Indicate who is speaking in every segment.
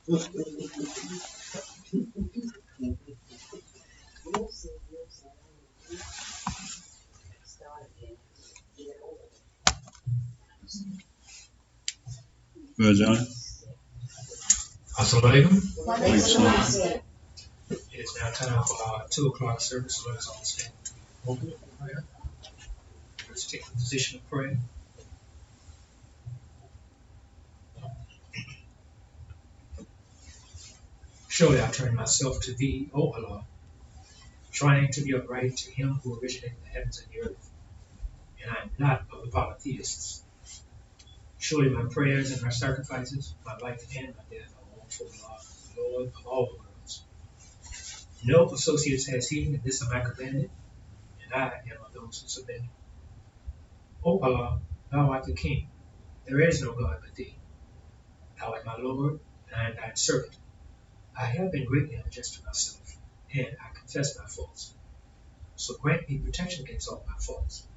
Speaker 1: Brother John.
Speaker 2: Assalamu alaikum.
Speaker 1: Alaikum.
Speaker 2: It is now time for our 2 o'clock service. So let us all stand. Open prayer. Let's take the position of prayer. Surely I turn myself to thee, O Allah, trying to be upright to him who originated the heavens and the earth, and I am not of the polytheists. Surely my prayers and my sacrifices, my life and my death are all for Allah, the Lord of all the worlds. No associates has he, and this am I commanded, and I am of those who submit. O Allah, thou art the King, there is no God but thee. Thou art my Lord, and I am thy servant. I have been greatly unjust to myself, and I confess my faults. So grant me protection against all my faults,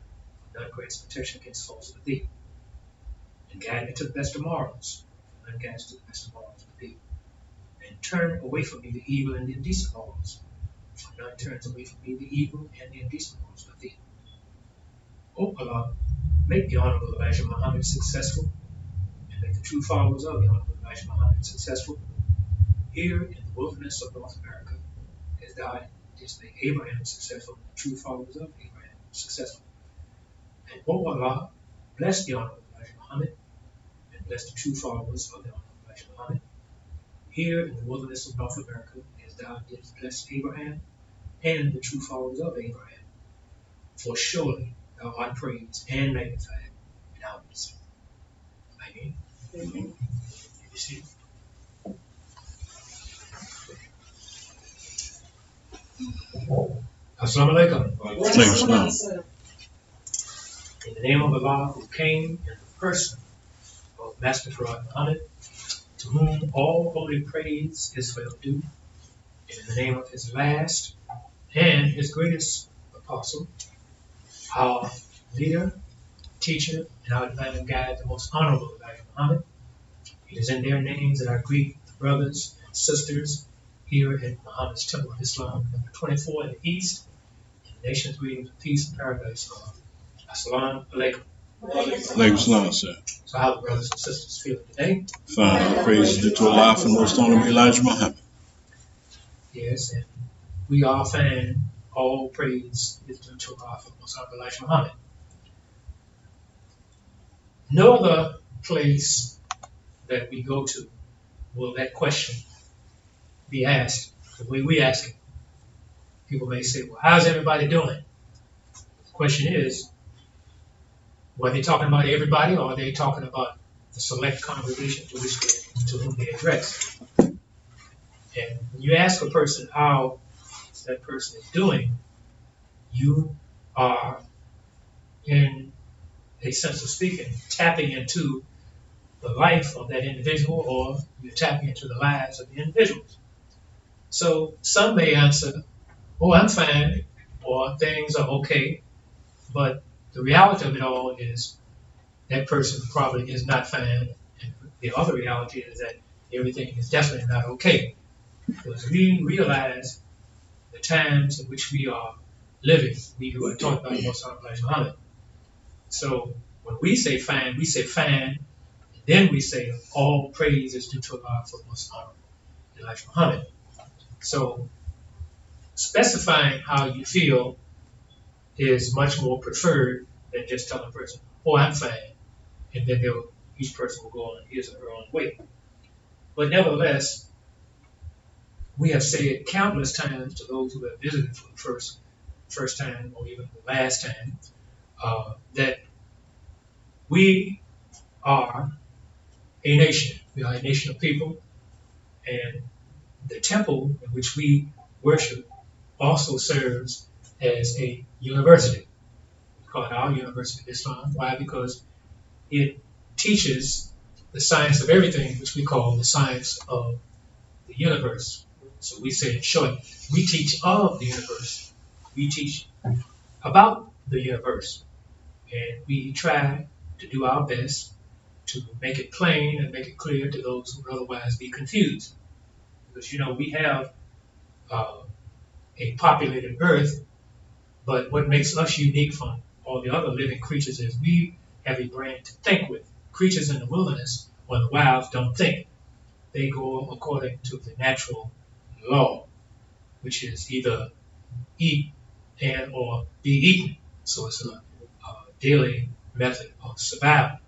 Speaker 2: for none grants protection against faults but thee. And guide me to the best of morals, for none guides to the best of morals but thee. And turn away from me the evil and the indecent morals, for none turns away from me the evil and the indecent morals but thee. O Allah, make the Honorable Elijah Muhammad successful, and make the true followers of the Honorable Elijah Muhammad successful, here in the wilderness of North America, as thou didst make Abraham successful, and the true followers of Abraham successful. And O Allah, bless the Honorable Elijah Muhammad, and bless the true followers of the Honorable Elijah Muhammad, here in the wilderness of North America, as thou didst bless Abraham and the true followers of Abraham. For surely thou art praised and magnified in our midst. Amen. Amen. You see? Assalamu alaikum. In the name of Allah, who came in the person of Master Farad Muhammad, to whom all holy praise is well due, and in the name of his last and his greatest apostle, our leader, teacher, and our divine guide, the most honorable Elijah Muhammad, it is in their names that I greet the brothers and sisters here at Muhammad's Temple of Islam, number 24 in the East, in the nation's greetings of peace and paradise. Assalamu alaikum.
Speaker 1: Alaikum salam, sir.
Speaker 2: So how are the brothers and sisters feeling today?
Speaker 1: Fine. All praise due to Allah for most honorable Elijah Muhammad.
Speaker 2: Yes, and we all fine. All praise is due to Allah for most honorable Elijah Muhammad. No other place that we go to will that question be asked the way we ask it. People may say, well, how's everybody doing? The question is, were they talking about everybody, or are they talking about the select congregation to whom they address? And when you ask a person how that person is doing, you are, in a sense of speaking, tapping into the life of that individual, or you're tapping into the lives of the individuals. So some may answer, oh, I'm fine, or things are okay, but the reality of it all is that person probably is not fine, and the other reality is that everything is definitely not okay. Because we realize the times in which we are living, we who are talking about the Most Honorable Elijah Muhammad. So when we say fine, and then we say all praise is due to Allah for the Most Honorable Elijah Muhammad. So specifying how you feel is much more preferred than just telling a person, oh, I'm fine, and then each person will go on his or her own way. But nevertheless, we have said countless times to those who have visited for the first time or even the last time, that we are a nation. We are a nation of people, and the temple in which we worship also serves as a university. We call it our University of Islam. Why? Because it teaches the science of everything, which we call the science of the universe. So we say in short, we teach of the universe. We teach about the universe. And we try to do our best to make it plain and make it clear to those who would otherwise be confused. because we have uh, a populated Earth, but what makes us unique from all the other living creatures is we have a brain to think with. Creatures in the wilderness or the wilds don't think. They go according to the natural law, which is either eat and or be eaten. So it's a daily method of survival.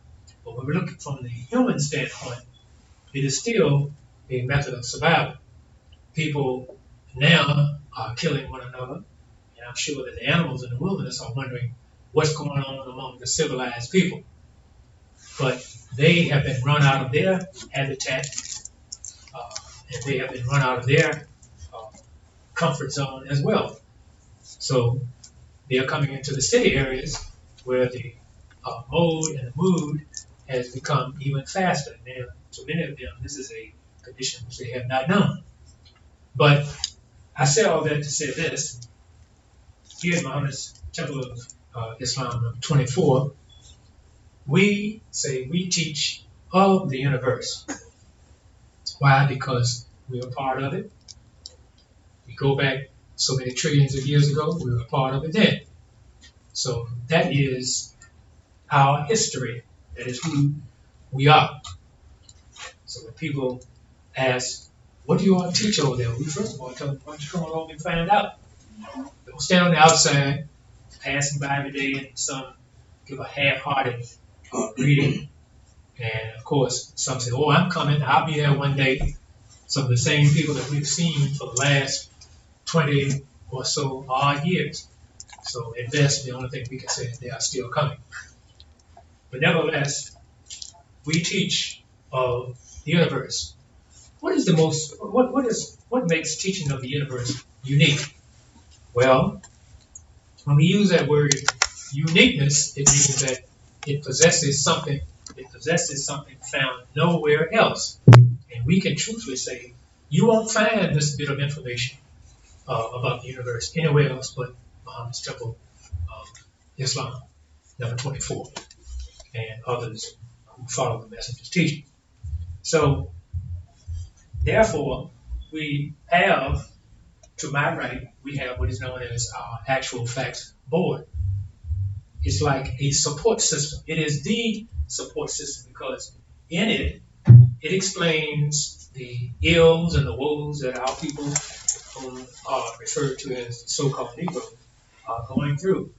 Speaker 2: But when we're looking from the human standpoint, it is still a method of survival. People now are killing one another, and I'm sure that the animals in the wilderness are wondering what's going on among the civilized people. But they have been run out of their habitat, uh, and they have been run out of their uh, comfort zone as well. So they are coming into the city areas where the mode and the mood has become even faster. And to many of them, this is a condition which they have not known. But I say all that to say this. Here in Muhammad's Temple of Islam number 24, we say we teach of the universe. Why? Because we are part of it. We go back so many trillions of years ago, we were a part of it then. So that is our history. That is who we are. So when people ask, what do you all teach over there? We first of all tell them, why don't you come along and find out? Don't stand on the outside, passing by every day, and some give a half-hearted reading. And of course, some say, oh, I'm coming, I'll be there one day. Some of the same people that we've seen for the last 20 or so odd years. So at best, the only thing we can say is they are still coming. But nevertheless, we teach of the universe. What makes teaching of the universe unique? Well, when we use that word uniqueness, it means that it possesses something found nowhere else. And we can truthfully say, you won't find this bit of information about the universe anywhere else but Muhammad's Temple of Islam, number 24, and others who follow the messenger's teaching. So, therefore, we have, to my right, we have what is known as our actual facts board. It's like a support system. It is the support system because in it, it explains the ills and the woes that our people, whom are referred to as so-called Negroes, are going through.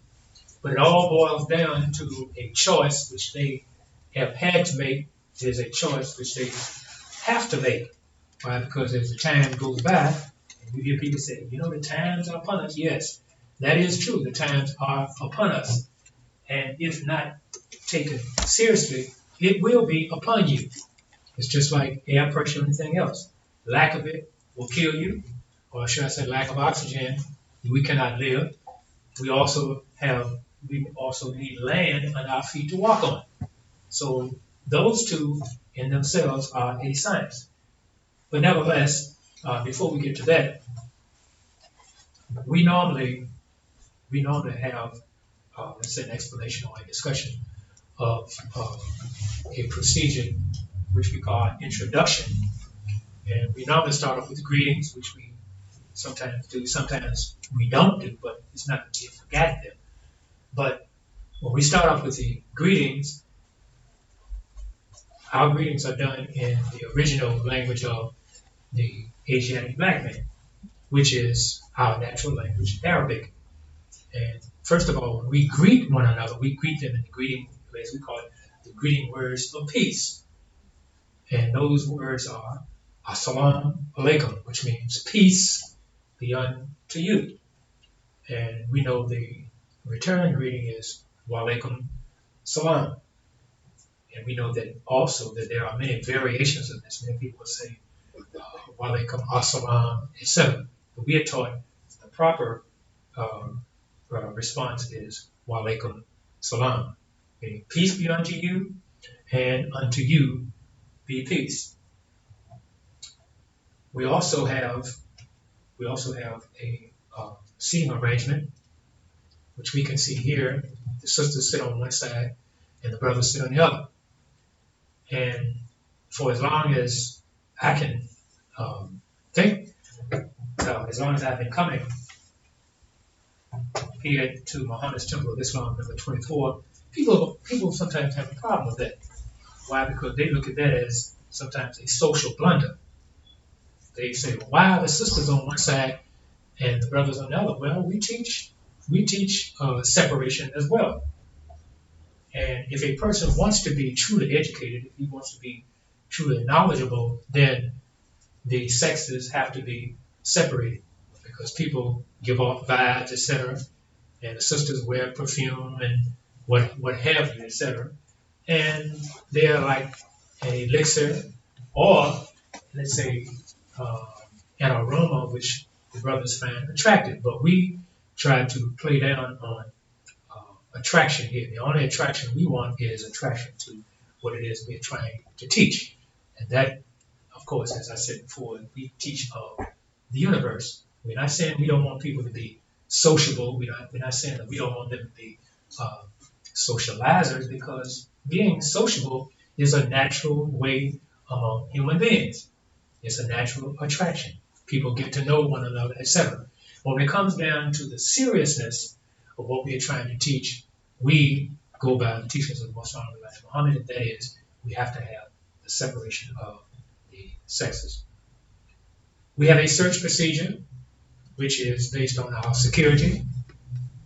Speaker 2: But it all boils down to a choice which they have had to make. It is a choice which they have to make. Why? Because as the time goes by, and you hear people say, the times are upon us. Yes, that is true. The times are upon us. And if not taken seriously, it will be upon you. It's just like air pressure or anything else. Lack of it will kill you, or should I say lack of oxygen, we cannot live. We also need land on our feet to walk on. So those two in themselves are a science. But nevertheless, before we get to that, we normally have let's say an explanation or a discussion of a procedure which we call introduction. And we normally start off with greetings, which we sometimes do, sometimes we don't do, but it's not that we have forgotten them. But when we start off with the greetings, our greetings are done in the original language of the Asiatic black man, which is our natural language, Arabic. And first of all, when we greet one another, we greet them in the greeting, as we call it, the greeting words of peace. And those words are Assalamu alaikum, which means peace be unto you. And we know the return greeting is wa alaikum salam. And we know that also that there are many variations of this. Many people say wa alaikum assalam, etc. But we are taught the proper response is wa alaikum salam, meaning peace be unto you, and unto you be peace. We also have a seating arrangement, which we can see here. The sisters sit on one side, and the brothers sit on the other. And for as long as I can as long as I've been coming here to Muhammad's Temple of Islam, number 24, people sometimes have a problem with that. Why? Because they look at that as sometimes a social blunder. They say, well, why are the sisters on one side and the brothers on the other? Well, we teach separation as well. And if a person wants to be truly educated, if he wants to be truly knowledgeable, then the sexes have to be separated because people give off vibes, etc. And the sisters wear perfume and what have you, etc. And they're like an elixir, or let's say uh, an aroma which the brothers find attractive. But we try to play down on attraction here. The only attraction we want is attraction to what it is we're trying to teach. And that, of course, as I said before, we teach of the universe. We're not saying we don't want people to be sociable. We're not saying that we don't want them to be uh, socializers, because being sociable is a natural way among human beings. It's a natural attraction. People get to know one another, etc. When it comes down to the seriousness of what we are trying to teach, we go by the teachings of the Most Honorable Elijah Muhammad, and that is, we have to have the separation of the sexes. We have a search procedure, which is based on our security.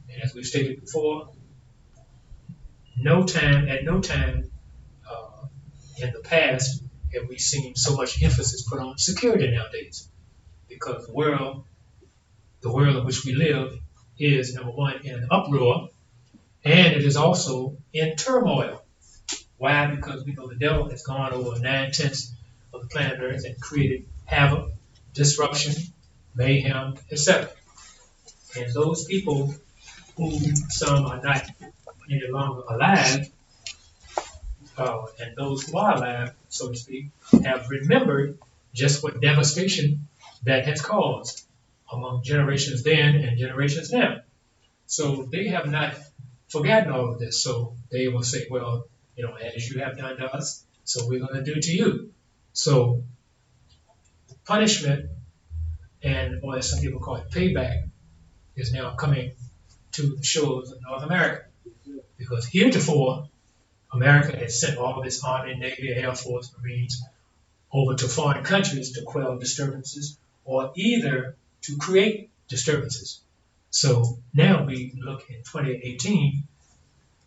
Speaker 2: And as we've stated before, at no time in the past have we seen so much emphasis put on security nowadays, because the world in which we live is, number one, in an uproar, and it is also in turmoil. Why? Because we know the devil has gone over 9/10 of the planet Earth and created havoc, disruption, mayhem, etc. And those people who some are not any longer alive, and those who are alive, so to speak, have remembered just what devastation that has caused among generations then and generations now. So they have not forgotten all of this. So they will say, well, as you have done to us, so we're going to do to you. So punishment, or as some people call it, payback, is now coming to the shores of North America. Because heretofore, America has sent all of its Army, Navy, Air Force, Marines over to foreign countries to quell disturbances or either to create disturbances. So now we look in 2018,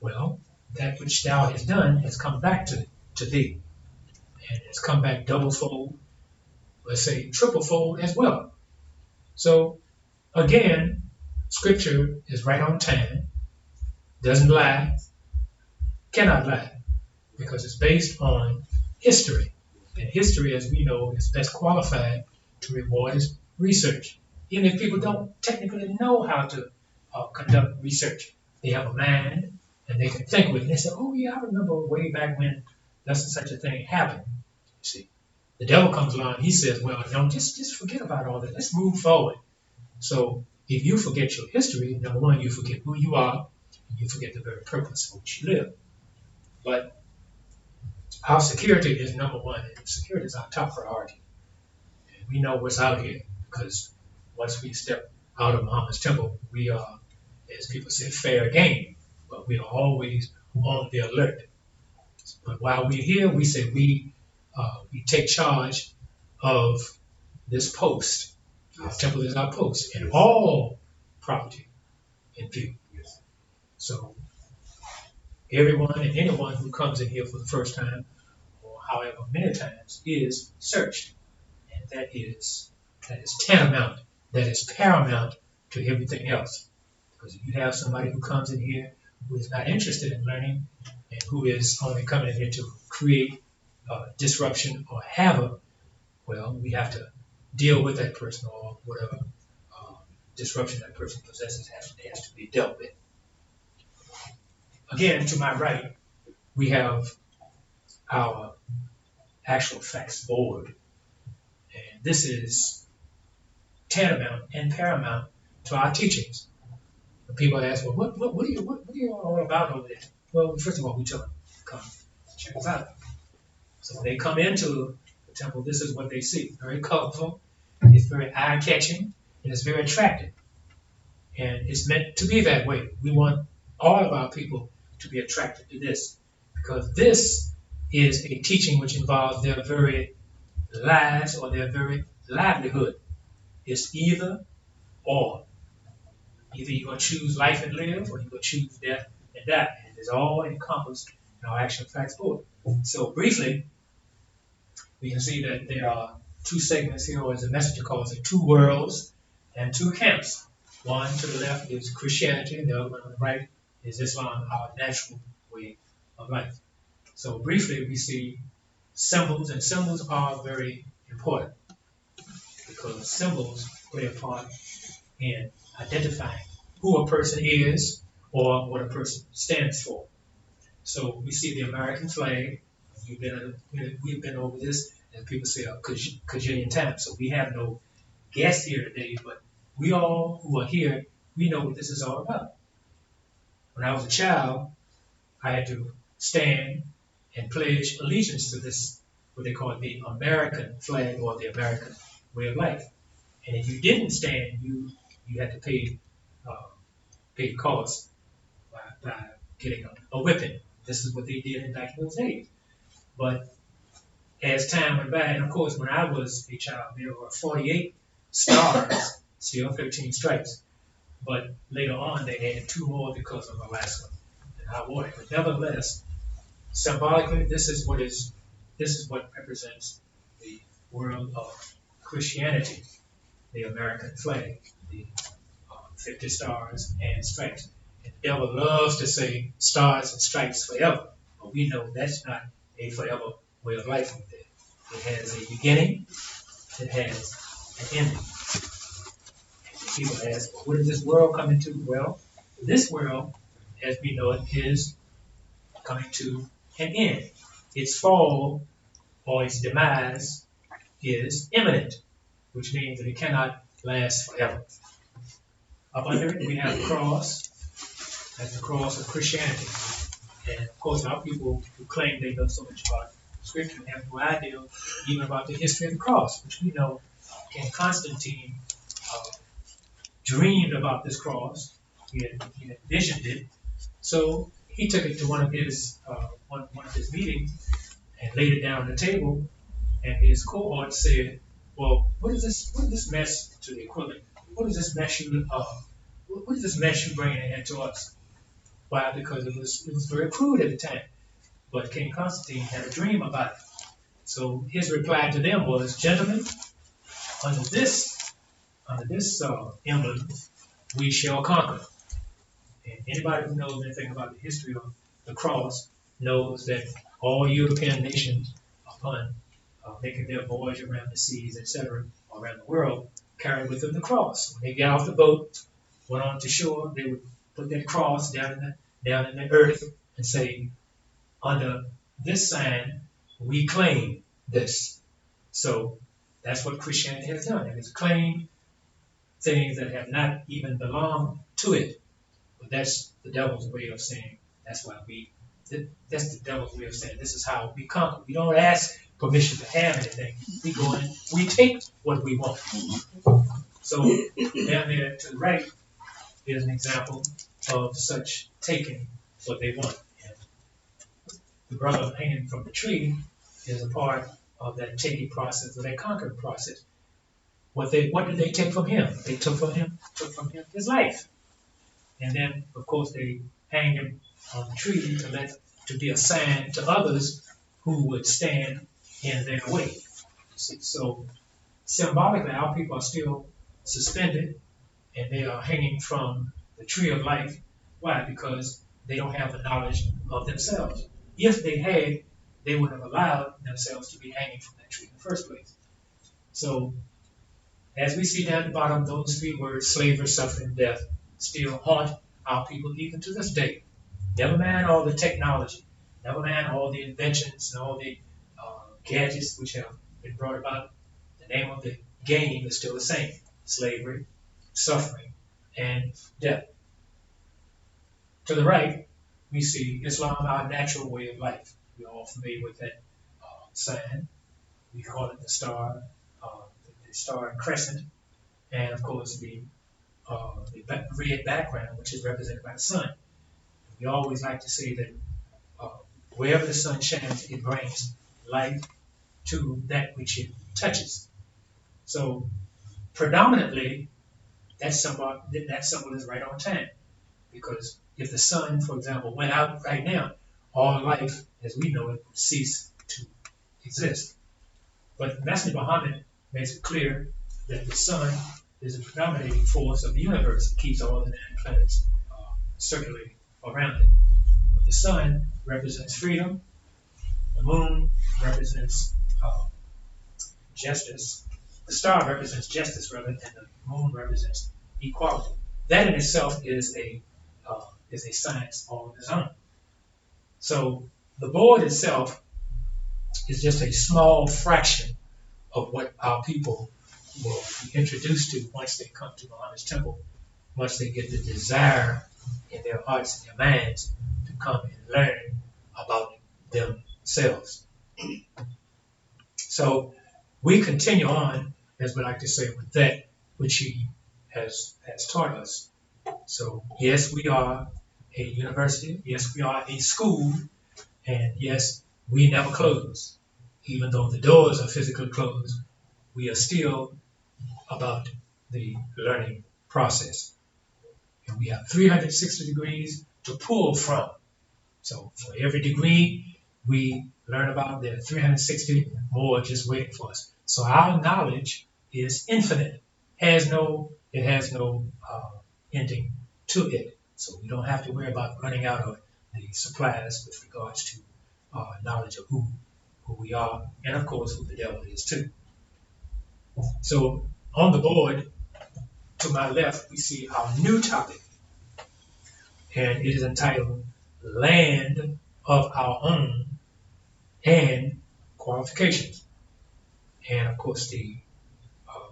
Speaker 2: well, that which thou hast done has come back to thee. And it's come back double fold, let's say triple fold as well. So again, scripture is right on time, doesn't lie, cannot lie, because it's based on history. And history, as we know, is best qualified to reward its research. Even if people don't technically know how to conduct research, they have a mind and they can think with it. And they say, oh yeah, I remember way back when such a thing happened. You see, the devil comes along and he says, well, just forget about all that. Let's move forward. So if you forget your history, number one, you forget who you are, and you forget the very purpose for which you live. But our security is number one, and security is our top priority. And we know what's out here, because once we step out of Muhammad's temple, we are, as people say, fair game. But we are always on the alert. But while we're here, we say we take charge of this post. Our temple is our post, and all property in view. So everyone and anyone who comes in here for the first time, or however many times, is searched. And that is tantamount, that is paramount to everything else. Because if you have somebody who comes in here who is not interested in learning, and who is only coming in here to create disruption or havoc, well, we have to deal with that person, or whatever disruption that person possesses has to be dealt with. Again, to my right, we have our actual facts board. And this is tantamount and paramount to our teachings. When people ask, well, what are you all about over there? Well, first of all, we tell them, come check us out. So when they come into the temple, this is what they see. Very colorful. It's very eye-catching, and it's very attractive. And it's meant to be that way. We want all of our people to be attracted to this because this is a teaching which involves their very lives or their very livelihood. It's either or. Either you're going to choose life and live, or you're going to choose death and die. And it's all encompassed in our action facts board. So briefly, we can see that there are two segments here, or as the messenger calls it, two worlds and two camps. One to the left is Christianity, and the other one on the right is Islam, our natural way of life. So briefly, we see symbols, and symbols are very important because symbols play a part in identifying who a person is or what a person stands for. So we see the American flag. We've been over this, and people say a cajillion times. So we have no guest here today, but we all who are here, we know what this is all about. When I was a child, I had to stand and pledge allegiance to this, what they call the American flag or the American way of life. And if you didn't stand, you had to pay the cost by getting a whipping. This is what they did back in those days. But as time went by, and of course, when I was a child, there were 48 stars, still 13 stripes. But later on, they added two more because of Alaska and Hawaii. But nevertheless, symbolically, this is what represents the world of Christianity, the American flag, the 50 stars and stripes. And the devil loves to say stars and stripes forever, but we know that's not a forever way of life with it. It has a beginning, it has an ending. And people ask, well, what is this world coming to? Well, this world, as we know it, is coming to an end. Its fall or its demise is imminent, which means that it cannot last forever. Up under it, we have the cross. That's the cross of Christianity. And of course, our people who claim they know so much about Scripture have no idea even about the history of the cross, which we know King Constantine dreamed about this cross. He had envisioned it. So he took it to one of his meetings and laid it down on the table. And his cohort said, "Well, what is this mess to the equivalent? What is this mess you bringing into us?" Why? Because it was very crude at the time. But King Constantine had a dream about it. So his reply to them was, "Gentlemen, under this emblem, we shall conquer." And anybody who knows anything about the history of the cross knows that all European nations, upon making their voyage around the seas, etc., around the world, carried with them the cross. When they got off the boat, went on to shore, they would put that cross down in the earth and say, "Under this sign, we claim this." So that's what Christianity has done. It has claimed things that have not even belonged to it. But that's the devil's way of saying that's the devil's way of saying this is how we conquer. We don't ask permission to have anything. We go in, we take what we want. So down there to the right is an example of such taking what they want. And the brother hanging from the tree is a part of that taking process, or that conquering process. What did they take from him? They took from him his life. And then, of course, they hanged him on the tree to be a sign to others who would stand in their way. So symbolically, our people are still suspended and they are hanging from the tree of life. Why? Because they don't have the knowledge of themselves. If they had, they would have allowed themselves to be hanging from that tree in the first place. So as we see down at the bottom, those three words, slavery, suffering, death, still haunt our people even to this day. Never mind all the technology, never mind all the inventions and all the gadgets which have been brought about. The name of the game is still the same: slavery, suffering, and death. To the right, we see Islam, our natural way of life. We're all familiar with that sign. We call it the star, the star and crescent, and of course red background, which is represented by the sun. We always like to say that uh, wherever the sun shines, it brings life to that which it touches. So predominantly, that symbol is right on time, because if the sun, for example, went out right now, all life as we know it would cease to exist. But Master Muhammad makes it clear that the sun is the predominating force of the universe. It keeps all the 9 planets circulating around it. But the sun represents freedom, the moon represents justice, the star represents justice, rather, and the moon represents equality. That in itself is a science all of its own. So the board itself is just a small fraction of what our people will be introduced to once they come to Muhammad's temple, once they get the desire in their hearts and their minds to come and learn about themselves. So we continue on, as we like to say, with that which he has taught us. So yes, we are a university. Yes, we are a school. And yes, we never close. Even though the doors are physically closed, we are still about the learning process. And we have 360 degrees to pull from. So for every degree we learn about, there are 360 more just waiting for us. So our knowledge is infinite. It has no ending to it. So we don't have to worry about running out of the supplies with regards to knowledge of who we are, and of course who the devil is too. So on the board to my left, we see our new topic, and it is entitled Land of Our Own and Qualifications. And of course, the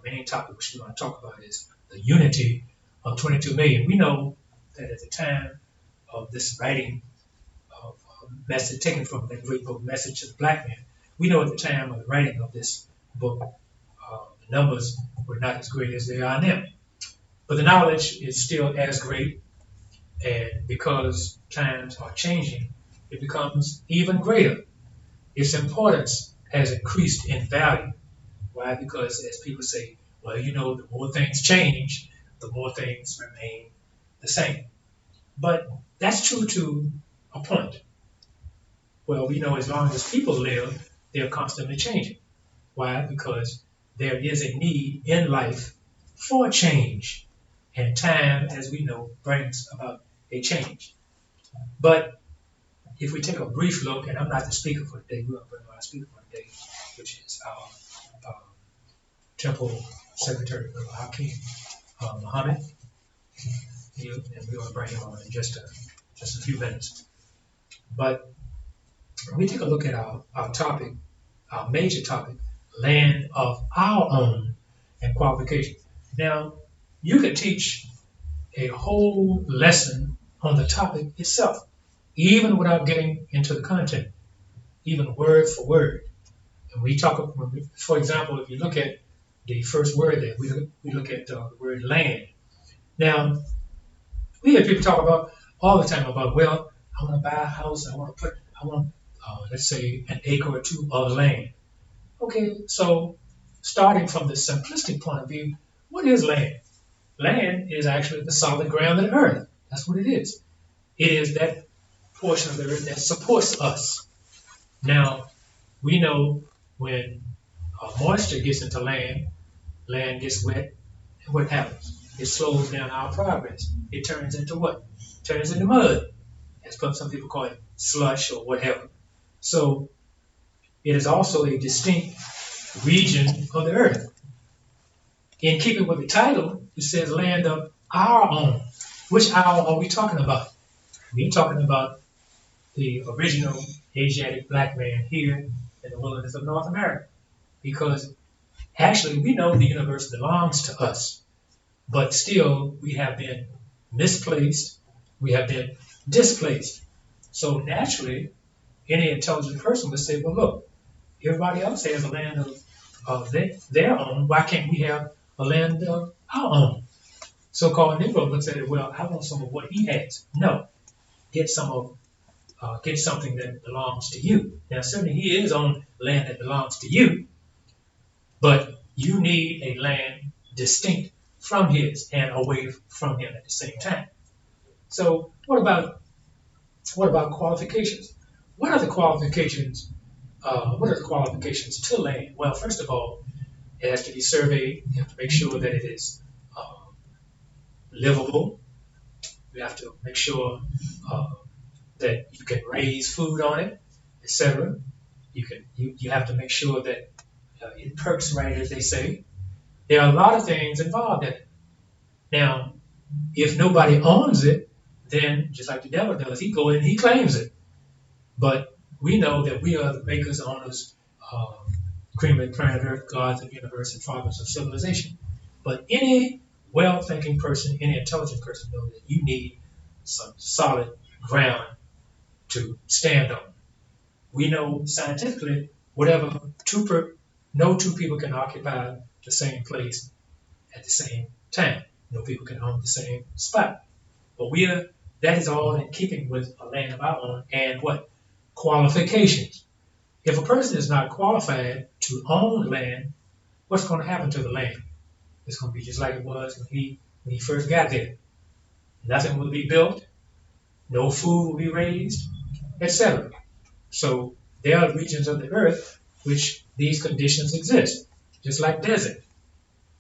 Speaker 2: main topic which we want to talk about is the unity of 22 million. We know that at the time of this writing of message taken from that great book, Message to the Black Man, we know at the time of the writing of this book, the numbers were not as great as they are now. But the knowledge is still as great, and because times are changing, it becomes even greater. Its importance has increased in value. Why? Because as people say, well, the more things change, the more things remain the same. But that's true to a point. Well, we know as long as people live, they're constantly changing. Why? Because there is a need in life for change. And time, as we know, brings about a change. But if we take a brief look, and I'm not the speaker for today, we're going to bring our speaker for today, which is our Temple Secretary, Hakeem Muhammad. And we're going to bring him on in just a few minutes. But when we take a look at our topic, our major topic, land of our own and qualifications. Now, you could teach a whole lesson on the topic itself, even without getting into the content, even word for word. And we talk, for example, if you look at the first word there, we look at the word land. Now, we hear people talk about all the time about, well, I want to buy a house, I want, let's say, an acre or two of land. Okay, so starting from the simplistic point of view, what is land? Land is actually the solid ground of the earth. That's what it is. It is that portion of the earth that supports us. Now, we know when moisture gets into land gets wet, and what happens? It slows down our progress. It turns into what? It turns into mud. As some people call it slush or whatever. So it is also a distinct region of the earth. In keeping with the title, it says land of our own. Which our are we talking about? We're talking about the original Asiatic black man here in the wilderness of North America. Because actually we know the universe belongs to us, but still we have been misplaced, we have been displaced. So naturally, any intelligent person would say, well, look, everybody else has a land of of their own, why can't we have a land of our own? So-called Negro looks at it, well, I want some of what he has. No, get get something that belongs to you. Now, certainly he is on land that belongs to you, but you need a land distinct from his and away from him at the same time. So what about qualifications? What are the qualifications? What are the qualifications to land? Well, first of all, it has to be surveyed. You have to make sure that it is livable. You have to make sure that you can raise food on it, etc. You have to make sure that it perks right, as they say. There are a lot of things involved in it. Now, if nobody owns it, then just like the devil does, he go in and he claims it. But we know that we are the makers, owners, cream and planet Earth, gods of the universe, and fathers of civilization. But any well-thinking person, any intelligent person knows that you need some solid ground to stand on. We know scientifically, whatever no two people can occupy the same place at the same time. No people can own the same spot. But that is all in keeping with a land of our own and what? Qualifications. If a person is not qualified to own land, what's going to happen to the land? It's going to be just like it was when he first got there. Nothing will be built, no food will be raised, etc. So there are regions of the earth which these conditions exist, just like desert.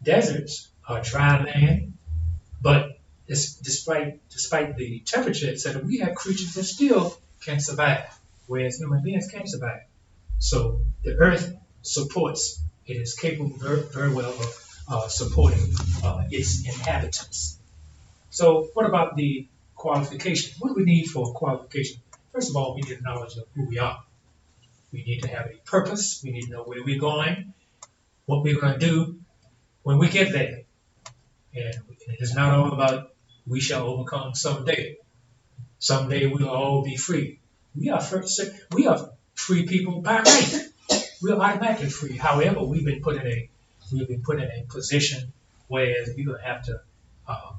Speaker 2: Deserts are dry land, but despite the temperature, etc., we have creatures that still can survive, whereas human beings can't survive. So the earth supports, it is capable very well of supporting its inhabitants. So what about the qualification? What do we need for qualification? First of all, we need knowledge of who we are. We need to have a purpose. We need to know where we're going, what we're going to do when we get there. And it is not all about we shall overcome someday. Someday we'll all be free. We are free people by right. We're automatically free. However, we've been put in a position where we're going to have to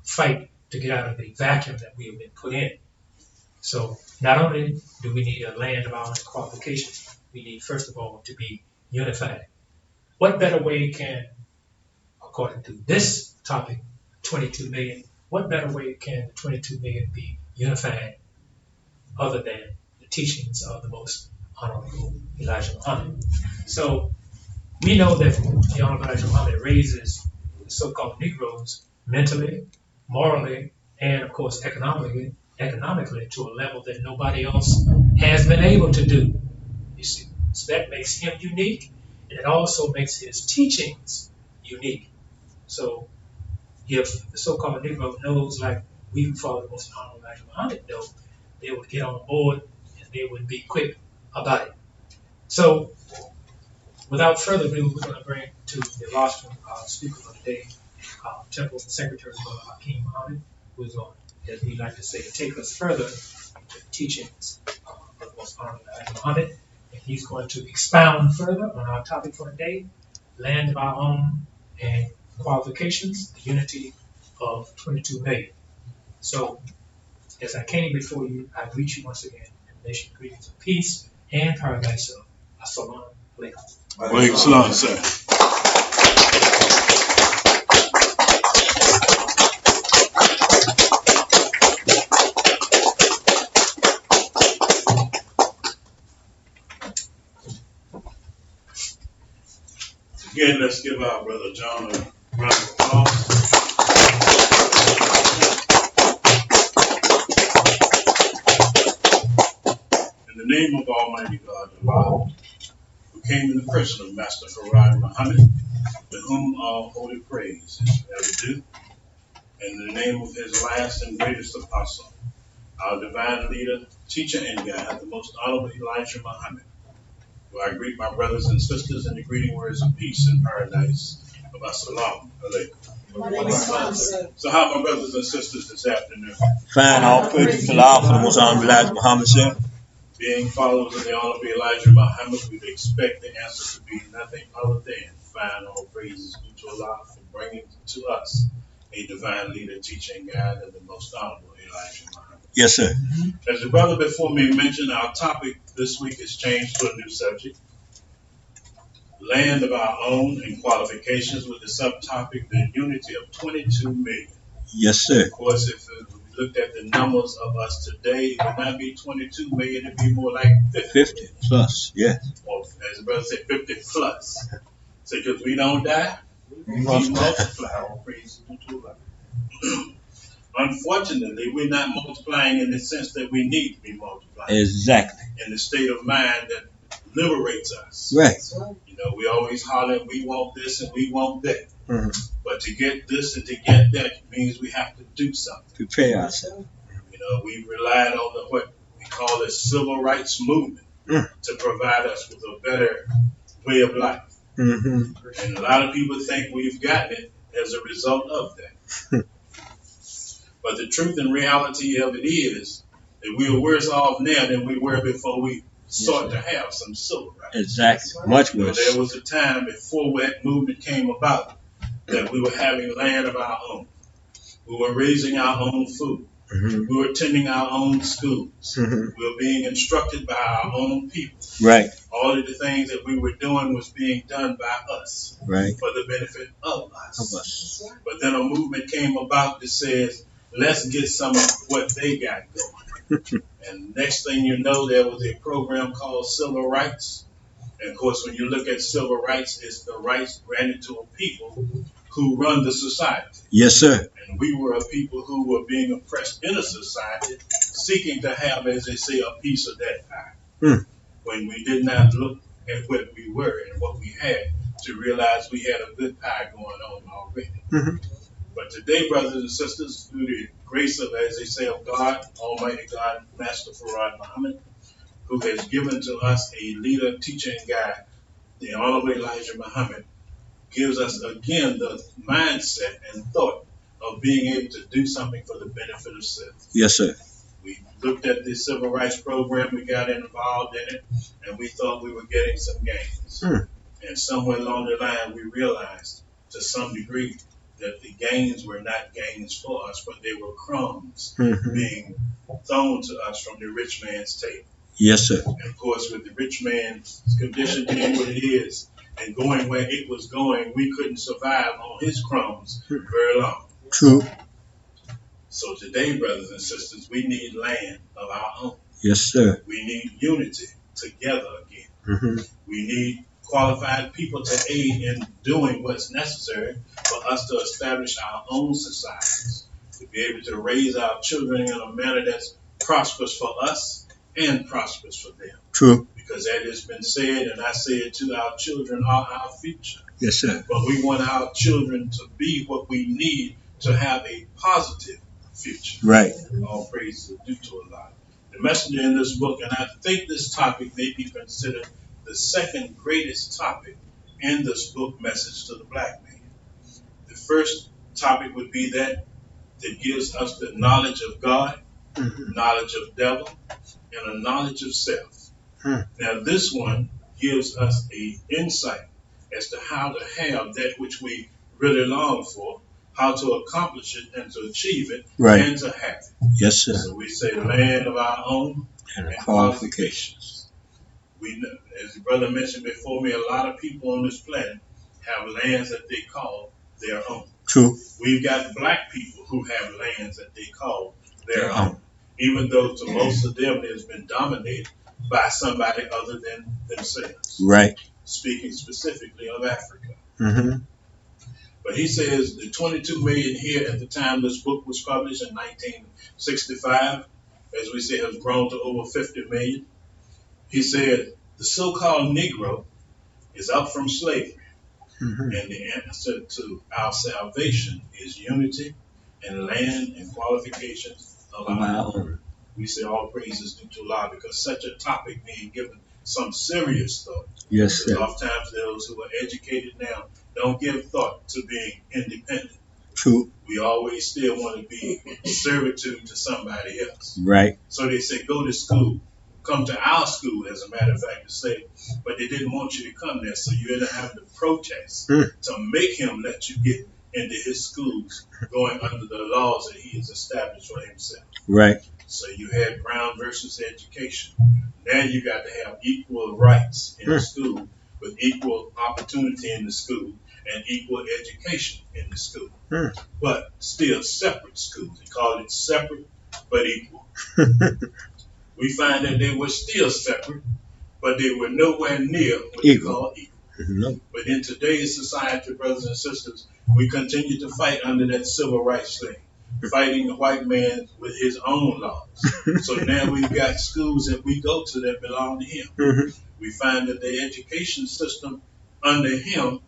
Speaker 2: fight to get out of the vacuum that we have been put in. So not only do we need a land of our own qualifications, we need, first of all, to be unified. What better way can, according to this topic, 22 million, what better way can the 22 million be unified other than the teachings of the most honorable Elijah Muhammad? So we know that the honorable Elijah Muhammad raises the so-called Negroes mentally, morally, and of course economically to a level that nobody else has been able to do. You see, so that makes him unique, and it also makes his teachings unique. So if the so-called Negro knows, like we who follow the most honorable Elijah Muhammad know, they would get on board and they would be quick about it. So without further ado, we're going to bring to the illustrious speaker for today, Temple Secretary Hakeem Muhammad, who is going, as we like to say, take us further into the teachings of the most honorable Elijah Muhammad. And he's going to expound further on our topic for today, land of our own and qualifications, the unity of 22 million. So, as I came before you, I greet you once again in the nation greetings of peace and paradise of Assalamu alaikum.
Speaker 1: Walaikum salam, sir. Again, let's give our brother John a round of applause. In the name of Almighty God, Allah, who came in the person of Master Farad Muhammad, to whom all holy praise is ever due, and in the name of his last and greatest apostle, our divine leader, teacher, and guide, the most honorable Elijah Muhammad, who I greet my brothers and sisters in the greeting words of peace and paradise of Assalamu alaikum. So how are my brothers and sisters this afternoon?
Speaker 3: Fine, all praise to Allah for the most honorable Elijah Muhammad, sir.
Speaker 1: Being followers of the honorable Elijah Muhammad, we expect the answer to be nothing other than find all praises due to Allah for bringing to us a divine leader, teacher, and guide of the most honorable Elijah Muhammad.
Speaker 3: Yes, sir.
Speaker 1: As the brother before me mentioned, our topic this week has changed to a new subject. Land of our own and qualifications, with the subtopic, the unity of 22 million.
Speaker 3: Yes, sir.
Speaker 1: Of course, if we looked at the numbers of us today, it would not be 22 million, it'd be more like 50.
Speaker 3: 50 plus, yes.
Speaker 1: Or as the brother said, 50 plus. So because we don't die, we
Speaker 3: Multiply.
Speaker 1: multiply. All praise to Allah. Unfortunately, we're not multiplying in the sense that we need to be multiplying.
Speaker 3: Exactly.
Speaker 1: In the state of mind that liberates us.
Speaker 3: Right.
Speaker 1: You know, we always holler, we want this and we want that.
Speaker 3: Mm-hmm.
Speaker 1: But to get this and to get that means we have to do something.
Speaker 3: Prepare ourselves.
Speaker 1: You know, we relied on what we call the civil rights movement to provide us with a better way of life.
Speaker 3: Mm-hmm.
Speaker 1: And a lot of people think we've gotten it as a result of that. But the truth and reality of it is that we are worse off now than we were before we sought to have some civil rights.
Speaker 3: Exactly. Much
Speaker 1: You know,
Speaker 3: worse.
Speaker 1: there was a time before that movement came about that we were having land of our own. We were raising our own food.
Speaker 3: Mm-hmm.
Speaker 1: We were attending our own schools.
Speaker 3: Mm-hmm.
Speaker 1: We were being instructed by our own people.
Speaker 3: Right.
Speaker 1: All of the things that we were doing was being done by us
Speaker 3: Right.
Speaker 1: for the benefit of us.
Speaker 3: Of us.
Speaker 1: But then a movement came about that says, let's get some of what they got going. And next thing you know, there was a program called Civil Rights. And of course, when you look at civil rights, it's the rights granted to a people who run the society.
Speaker 3: Yes, sir.
Speaker 1: And we were a people who were being oppressed in a society, seeking to have, as they say, a piece of that pie. When we did not look at what we were and what we had to realize we had a good pie going on already.
Speaker 3: Mm-hmm.
Speaker 1: But today, brothers and sisters, through the grace of, as they say, of God, Almighty God, Master Farad Muhammad, who has given to us a leader, teacher, and guide, the Honorable Elijah Muhammad, gives us again the mindset and thought of being able to do something for the benefit of self.
Speaker 3: Yes, sir.
Speaker 1: We looked at the civil rights program, we got involved in it, and we thought we were getting some gains. And somewhere along the line, we realized to some degree that the gains were not gains for us, but they were crumbs being thrown to us from the rich man's table.
Speaker 3: Yes, sir.
Speaker 1: And of course, with the rich man's condition being what it is, and going where it was going, we couldn't survive on his crumbs very long.
Speaker 3: True.
Speaker 1: So today, brothers and sisters, we need land of our own.
Speaker 3: Yes, sir.
Speaker 1: We need unity together again.
Speaker 3: Mm-hmm.
Speaker 1: We need qualified people to aid in doing what's necessary for us to establish our own societies, to be able to raise our children in a manner that's prosperous for us and prosperous for them.
Speaker 3: True.
Speaker 1: Because that has been said, and I say it too, our children are our future.
Speaker 3: Yes, sir.
Speaker 1: But we want our children to be what we need to have a positive future.
Speaker 3: Right.
Speaker 1: All praise is due to Allah. The messenger in this book, and I think this topic may be considered the second greatest topic in this book, Message to the Black Man. The first topic would be that gives us the knowledge of God, knowledge of devil, and a knowledge of self. Now this one gives us a insight as to how to have that which we really long for, how to accomplish it and to achieve it,
Speaker 3: Right.
Speaker 1: and to have it.
Speaker 3: Yes, sir.
Speaker 1: So we say land of our own
Speaker 3: And
Speaker 1: and
Speaker 3: qualifications.
Speaker 1: We know, as the brother mentioned before me, a lot of people on this planet have lands that they call their own.
Speaker 3: True.
Speaker 1: We've got black people who have lands that they call their own, even though to most of them it has been dominated by somebody other than themselves.
Speaker 3: Right.
Speaker 1: Speaking specifically of Africa.
Speaker 3: Mm-hmm.
Speaker 1: But he says the 22 million here at the time this book was published in 1965, as we say, has grown to over 50 million. He said the so-called Negro is up from slavery, and the answer to our salvation is unity and land and qualifications of our own. We say all praises due to Allah, because such a topic being given some serious thought.
Speaker 3: Yes,
Speaker 1: Because
Speaker 3: sir.
Speaker 1: oftentimes those who are educated now don't give thought to being independent.
Speaker 3: True.
Speaker 1: We always still want to be servitude to somebody else.
Speaker 3: Right.
Speaker 1: So they say, go to school, come to our school, as a matter of fact, to say, but they didn't want you to come there, so you ended up having to protest to make him let you get into his schools, going under the laws that he has established for himself.
Speaker 3: Right.
Speaker 1: So you had Brown versus education. Now you got to have equal rights in the school, with equal opportunity in the school, and equal education in the school. But still separate schools. They call it separate but equal. We find that they were still separate, but they were nowhere near what they call equal.
Speaker 3: No.
Speaker 1: But in today's society, brothers and sisters, we continue to fight under that civil rights thing, fighting the white man with his own laws. So now we've got schools that we go to that belong to him. We find that the education system under him,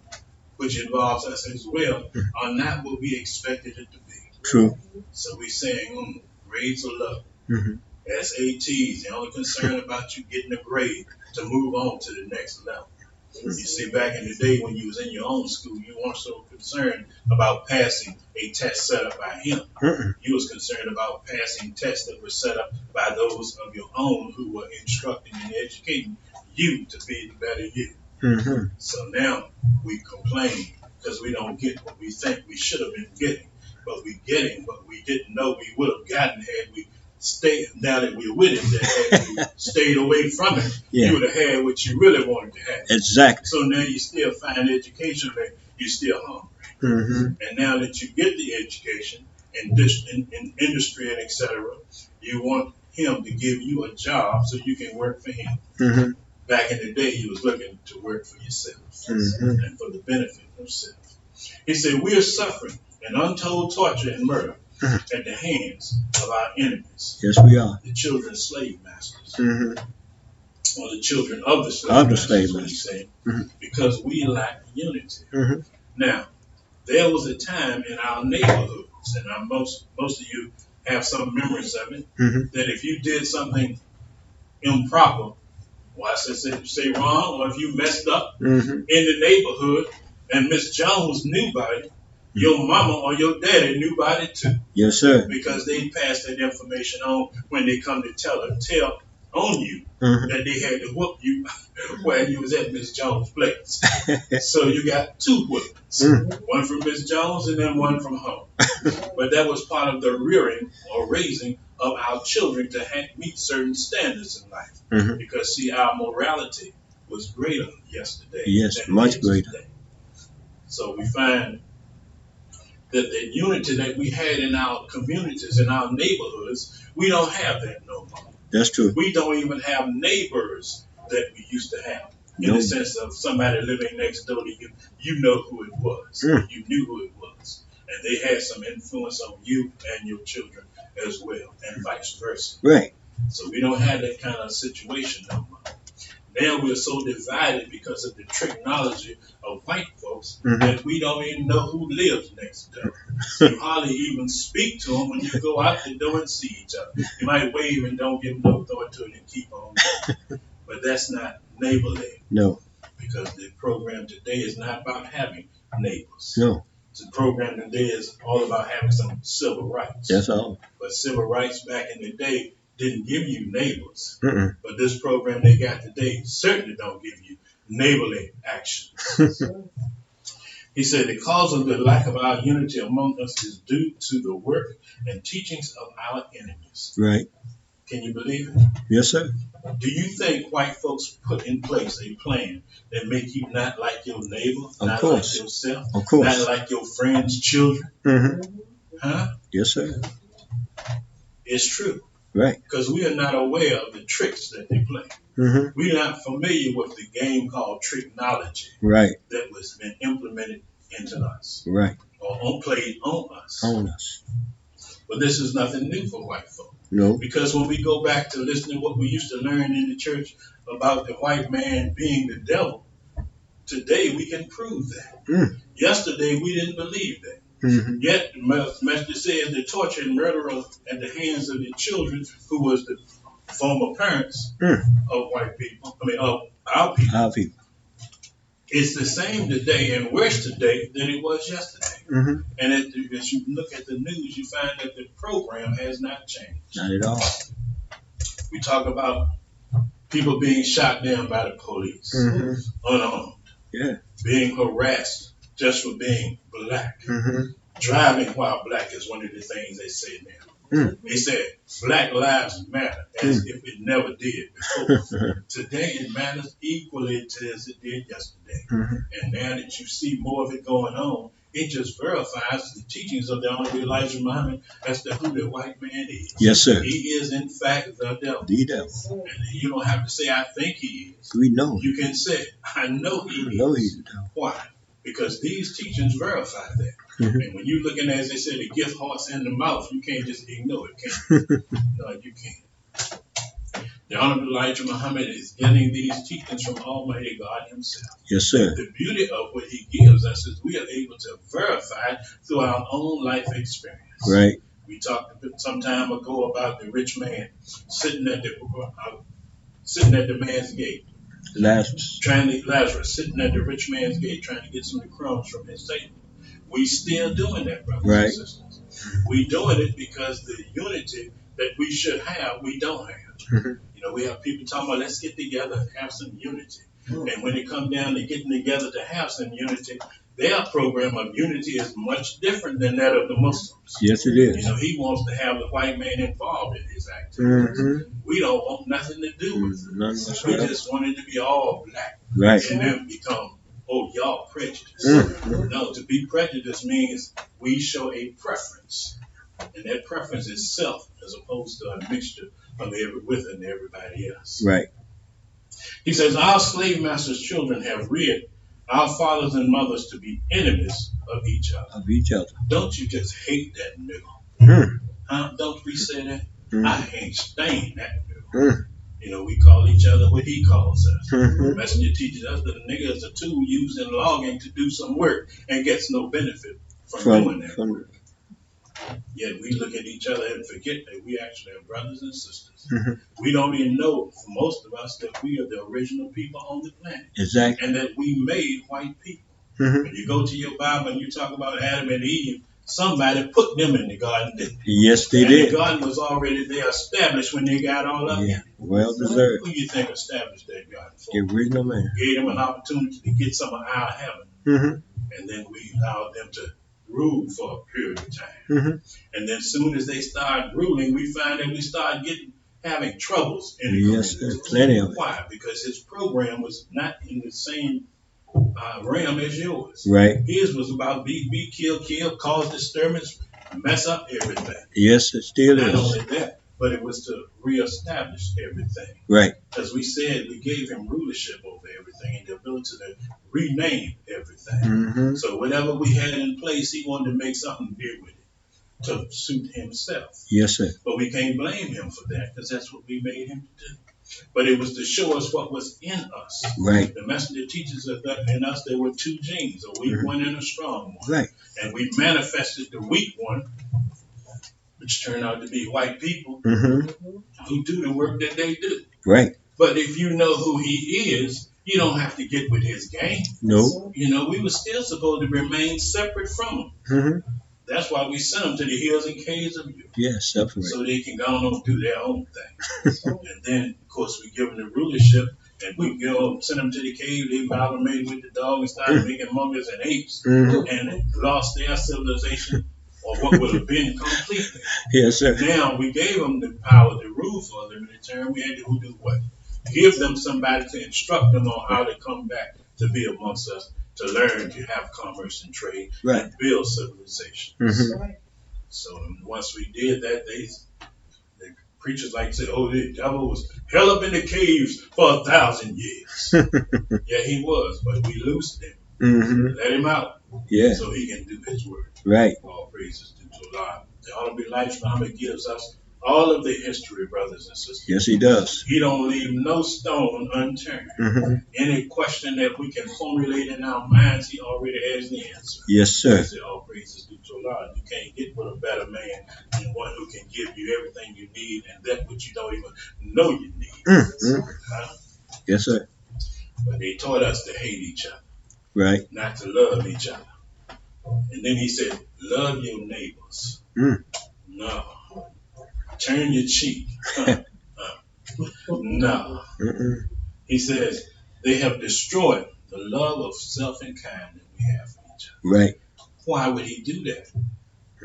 Speaker 1: which involves us as well, are not what we expected it to be.
Speaker 3: True.
Speaker 1: So we're saying, grades are low. SATs, they're only concerned about you getting a grade to move on to the next level. You see, back in the day when you was in your own school, you weren't so concerned about passing a test set up by him. You was concerned about passing tests that were set up by those of your own who were instructing and educating you to be the better you. So now we complain because we don't get what we think we should have been getting, but we're getting what we didn't know we would have gotten had we stayed. Now that we're with it, that had you stayed away from it, you would have had what you really wanted to have.
Speaker 3: Exactly.
Speaker 1: So now you still find education, but you're still hungry. And now that you get the education and in industry and etc., you want him to give you a job so you can work for him. Back in the day, he was looking to work for yourself and for the benefit of self. He said, we are suffering an untold torture and murder at the hands of our enemies.
Speaker 3: Yes, we are.
Speaker 1: The children slave masters. Or the children of the slave masters, what he's saying, because we lack unity. Now, there was a time in our neighborhoods, and most of you have some memories of it, that if you did something improper, or I should say wrong, or if you messed up in the neighborhood and Miss Jones knew about it, your mama or your daddy knew about it too.
Speaker 3: Yes, sir.
Speaker 1: Because they passed that information on when they come to tell on you that they had to whoop you while you was at Miss Jones' place. So you got two whoopings, one from Miss Jones and then one from home. But that was part of the rearing or raising of our children to meet certain standards in life. Because see, our morality was greater yesterday.
Speaker 3: Yes, much greater.
Speaker 1: Today. So we find that the unity that we had in our communities, in our neighborhoods, we don't have that no more.
Speaker 3: That's true.
Speaker 1: We don't even have neighbors that we used to have. In the sense of somebody living next door to you, you know who it was. You knew who it was. And they had some influence on you and your children as well, and vice versa.
Speaker 3: Right.
Speaker 1: So we don't have that kind of situation no more. Now we're so divided because of the technology of white folks that we don't even know who lives next door. You hardly even speak to them when you go out the door and see each other. You might wave and don't give no thought to it and keep on going. But that's not neighborly.
Speaker 3: No.
Speaker 1: Because the program today is not about having neighbors.
Speaker 3: No.
Speaker 1: The program today is all about having some civil rights.
Speaker 3: That's all.
Speaker 1: But civil rights back in the day didn't give you neighbors. But this program they got today certainly don't give you neighborly actions. He said the cause of the lack of our unity among us is due to the work and teachings of our enemies.
Speaker 3: Right.
Speaker 1: Can you believe it?
Speaker 3: Yes, sir.
Speaker 1: Do you think white folks put in place a plan that make you not like your neighbor, not like yourself, not like your friends' children? Huh?
Speaker 3: Yes, sir.
Speaker 1: It's true.
Speaker 3: Right.
Speaker 1: Because we are not aware of the tricks that they play. We're not familiar with the game called tricknology.
Speaker 3: Right.
Speaker 1: That was been implemented into us.
Speaker 3: Right.
Speaker 1: Or played on us.
Speaker 3: On us.
Speaker 1: But this is nothing new for white folk.
Speaker 3: No.
Speaker 1: Because when we go back to listening to what we used to learn in the church about the white man being the devil, today we can prove that. Yesterday we didn't believe that. Yet, the message says the torture and murder at the hands of the children who was the former parents of white people, of our people.
Speaker 3: Our people.
Speaker 1: It's the same today and worse today than it was yesterday. And as you look at the news, you find that the program has not changed.
Speaker 3: Not at all.
Speaker 1: We talk about People being shot down by the police, unarmed, being harassed just for being black. Driving while black is one of the things they say now. They said Black Lives Matter as if it never did before. Today it matters equally as it did yesterday. And now that you see more of it going on, it just verifies the teachings of the Honorable Elijah Muhammad as to who the white man is.
Speaker 3: Yes, sir.
Speaker 1: He is in fact the devil.
Speaker 3: The devil.
Speaker 1: And you don't have to say I think he is.
Speaker 3: We know.
Speaker 1: You can say I know he is.
Speaker 3: Know he's the devil. Why?
Speaker 1: Because these teachings verify that. And when you're looking at, as they say, the gift horse in the mouth, you can't just ignore it, can you? No, you can't. The Honorable Elijah Muhammad is getting these teachings from Almighty God himself.
Speaker 3: Yes, sir.
Speaker 1: The beauty of what he gives us is we are able to verify through our own life experience.
Speaker 3: Right.
Speaker 1: We talked some time ago about the rich man sitting at the man's gate. Lazarus sitting at the rich man's gate trying to get some of the crumbs from his table. We still doing that, brothers and sisters. We doing it because the unity that we should have, we don't have. You know, we have people talking about let's get together and have some unity. And when it comes down to getting together to have some unity, their program of unity is much different than that of the Muslims.
Speaker 3: Yes, it is.
Speaker 1: You know, he wants to have the white man involved in his activities. We don't want nothing to do with it. We just want it to be all black.
Speaker 3: Right.
Speaker 1: And then become, oh, y'all prejudiced. No, to be prejudiced means we show a preference. And that preference is self as opposed to a mixture of within everybody else.
Speaker 3: Right.
Speaker 1: He says, our slave masters' children have reared our fathers and mothers to be enemies of each other. Don't you just hate that nigga? Huh? Don't we say that? I ain't staying that nigga. You know, we call each other what he calls us. The messenger teaches us that a nigga is a tool used in logging to do some work and gets no benefit from doing that work. Yet we look at each other and forget that we actually are brothers and sisters. We don't even know, for most of us, that we are the original people on the planet.
Speaker 3: Exactly.
Speaker 1: And that we made white people. When you go to your Bible and you talk about Adam and Eve, somebody put them in the garden, didn't they?
Speaker 3: Yes, they did.
Speaker 1: The garden was already there established when they got all up in it.
Speaker 3: Well deserved.
Speaker 1: Who you think established that garden for?
Speaker 3: The original man.
Speaker 1: Gave them an opportunity to get some of our heaven. And then we allowed them to rule for a period of time. And then soon as they start ruling, we find that we start having troubles in the
Speaker 3: community. Yes, plenty of it.
Speaker 1: Why? Because his program was not in the same realm as yours.
Speaker 3: Right.
Speaker 1: His was about be kill, cause disturbance, mess up everything.
Speaker 3: Yes, it still
Speaker 1: not
Speaker 3: is.
Speaker 1: Not only that, but it was to reestablish everything.
Speaker 3: Right.
Speaker 1: As we said, we gave him rulership over everything and the ability to rename everything. So whatever we had in place, he wanted to make something new with it to suit himself.
Speaker 3: Yes, sir.
Speaker 1: But we can't blame him for that because that's what we made him to do. But it was to show us what was in us.
Speaker 3: Right.
Speaker 1: The messenger teaches us that in us there were two genes, a weak one and a strong one.
Speaker 3: Right.
Speaker 1: And we manifested the weak one, which turned out to be white people who do the work that they do.
Speaker 3: Right.
Speaker 1: But if you know who he is, you don't have to get with his game.
Speaker 3: No.
Speaker 1: You know, we were still supposed to remain separate from him. That's why we sent them to the hills and caves of youth.
Speaker 3: Yeah, separate.
Speaker 1: So they can go on and do their own thing. And then, of course, we give them the rulership, and we send them to the cave. They amalgamated with the dog and started making monkeys and apes, and lost their civilization, or what would have been completely.
Speaker 3: Yes, sir.
Speaker 1: Now we gave them the power to rule for a limited term. We had to do what? Give them somebody to instruct them on how to come back to be amongst us, to learn to have commerce and trade, and build civilization. So once we did that, the preachers like to say, oh, the devil was held up in the caves for 1,000 years. Yeah, he was, but we loosed him. Let him out.
Speaker 3: Yeah.
Speaker 1: So he can do his work.
Speaker 3: Right.
Speaker 1: All praises due to Allah. The Honorable Elijah Muhammad gives us all of the history, brothers and sisters.
Speaker 3: Yes, he does.
Speaker 1: He don't leave no stone unturned. Any question that we can formulate in our minds, he already has the answer.
Speaker 3: Yes, sir.
Speaker 1: All praises due to Allah. You can't get with a better man than one who can give you everything you need and that which you don't even know you need.
Speaker 3: Yes, sir.
Speaker 1: But they taught us to hate each other.
Speaker 3: Right.
Speaker 1: Not to love each other. And then he said, love your neighbors. No. Turn your cheek. No.
Speaker 3: Mm-mm.
Speaker 1: He says they have destroyed the love of self and kind that we have for each other.
Speaker 3: Right.
Speaker 1: Why would he do that?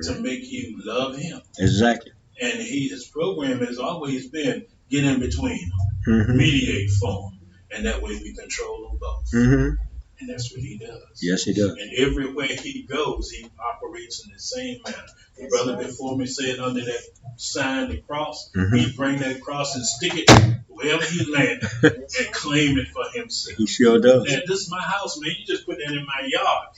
Speaker 1: To make you love him.
Speaker 3: Exactly.
Speaker 1: And his program has always been get in between them,
Speaker 3: Mm-hmm.
Speaker 1: mediate for them, and that way we control them both.
Speaker 3: Mm-hmm.
Speaker 1: And that's what he does.
Speaker 3: Yes, he does.
Speaker 1: And everywhere he goes, he operates in the same manner. The brother before me said under that sign, the cross,
Speaker 3: Mm-hmm.
Speaker 1: he'd bring that cross and stick it wherever he landed and claim it for himself.
Speaker 3: He sure does.
Speaker 1: Man, this is my house, man. You just put that in my yard.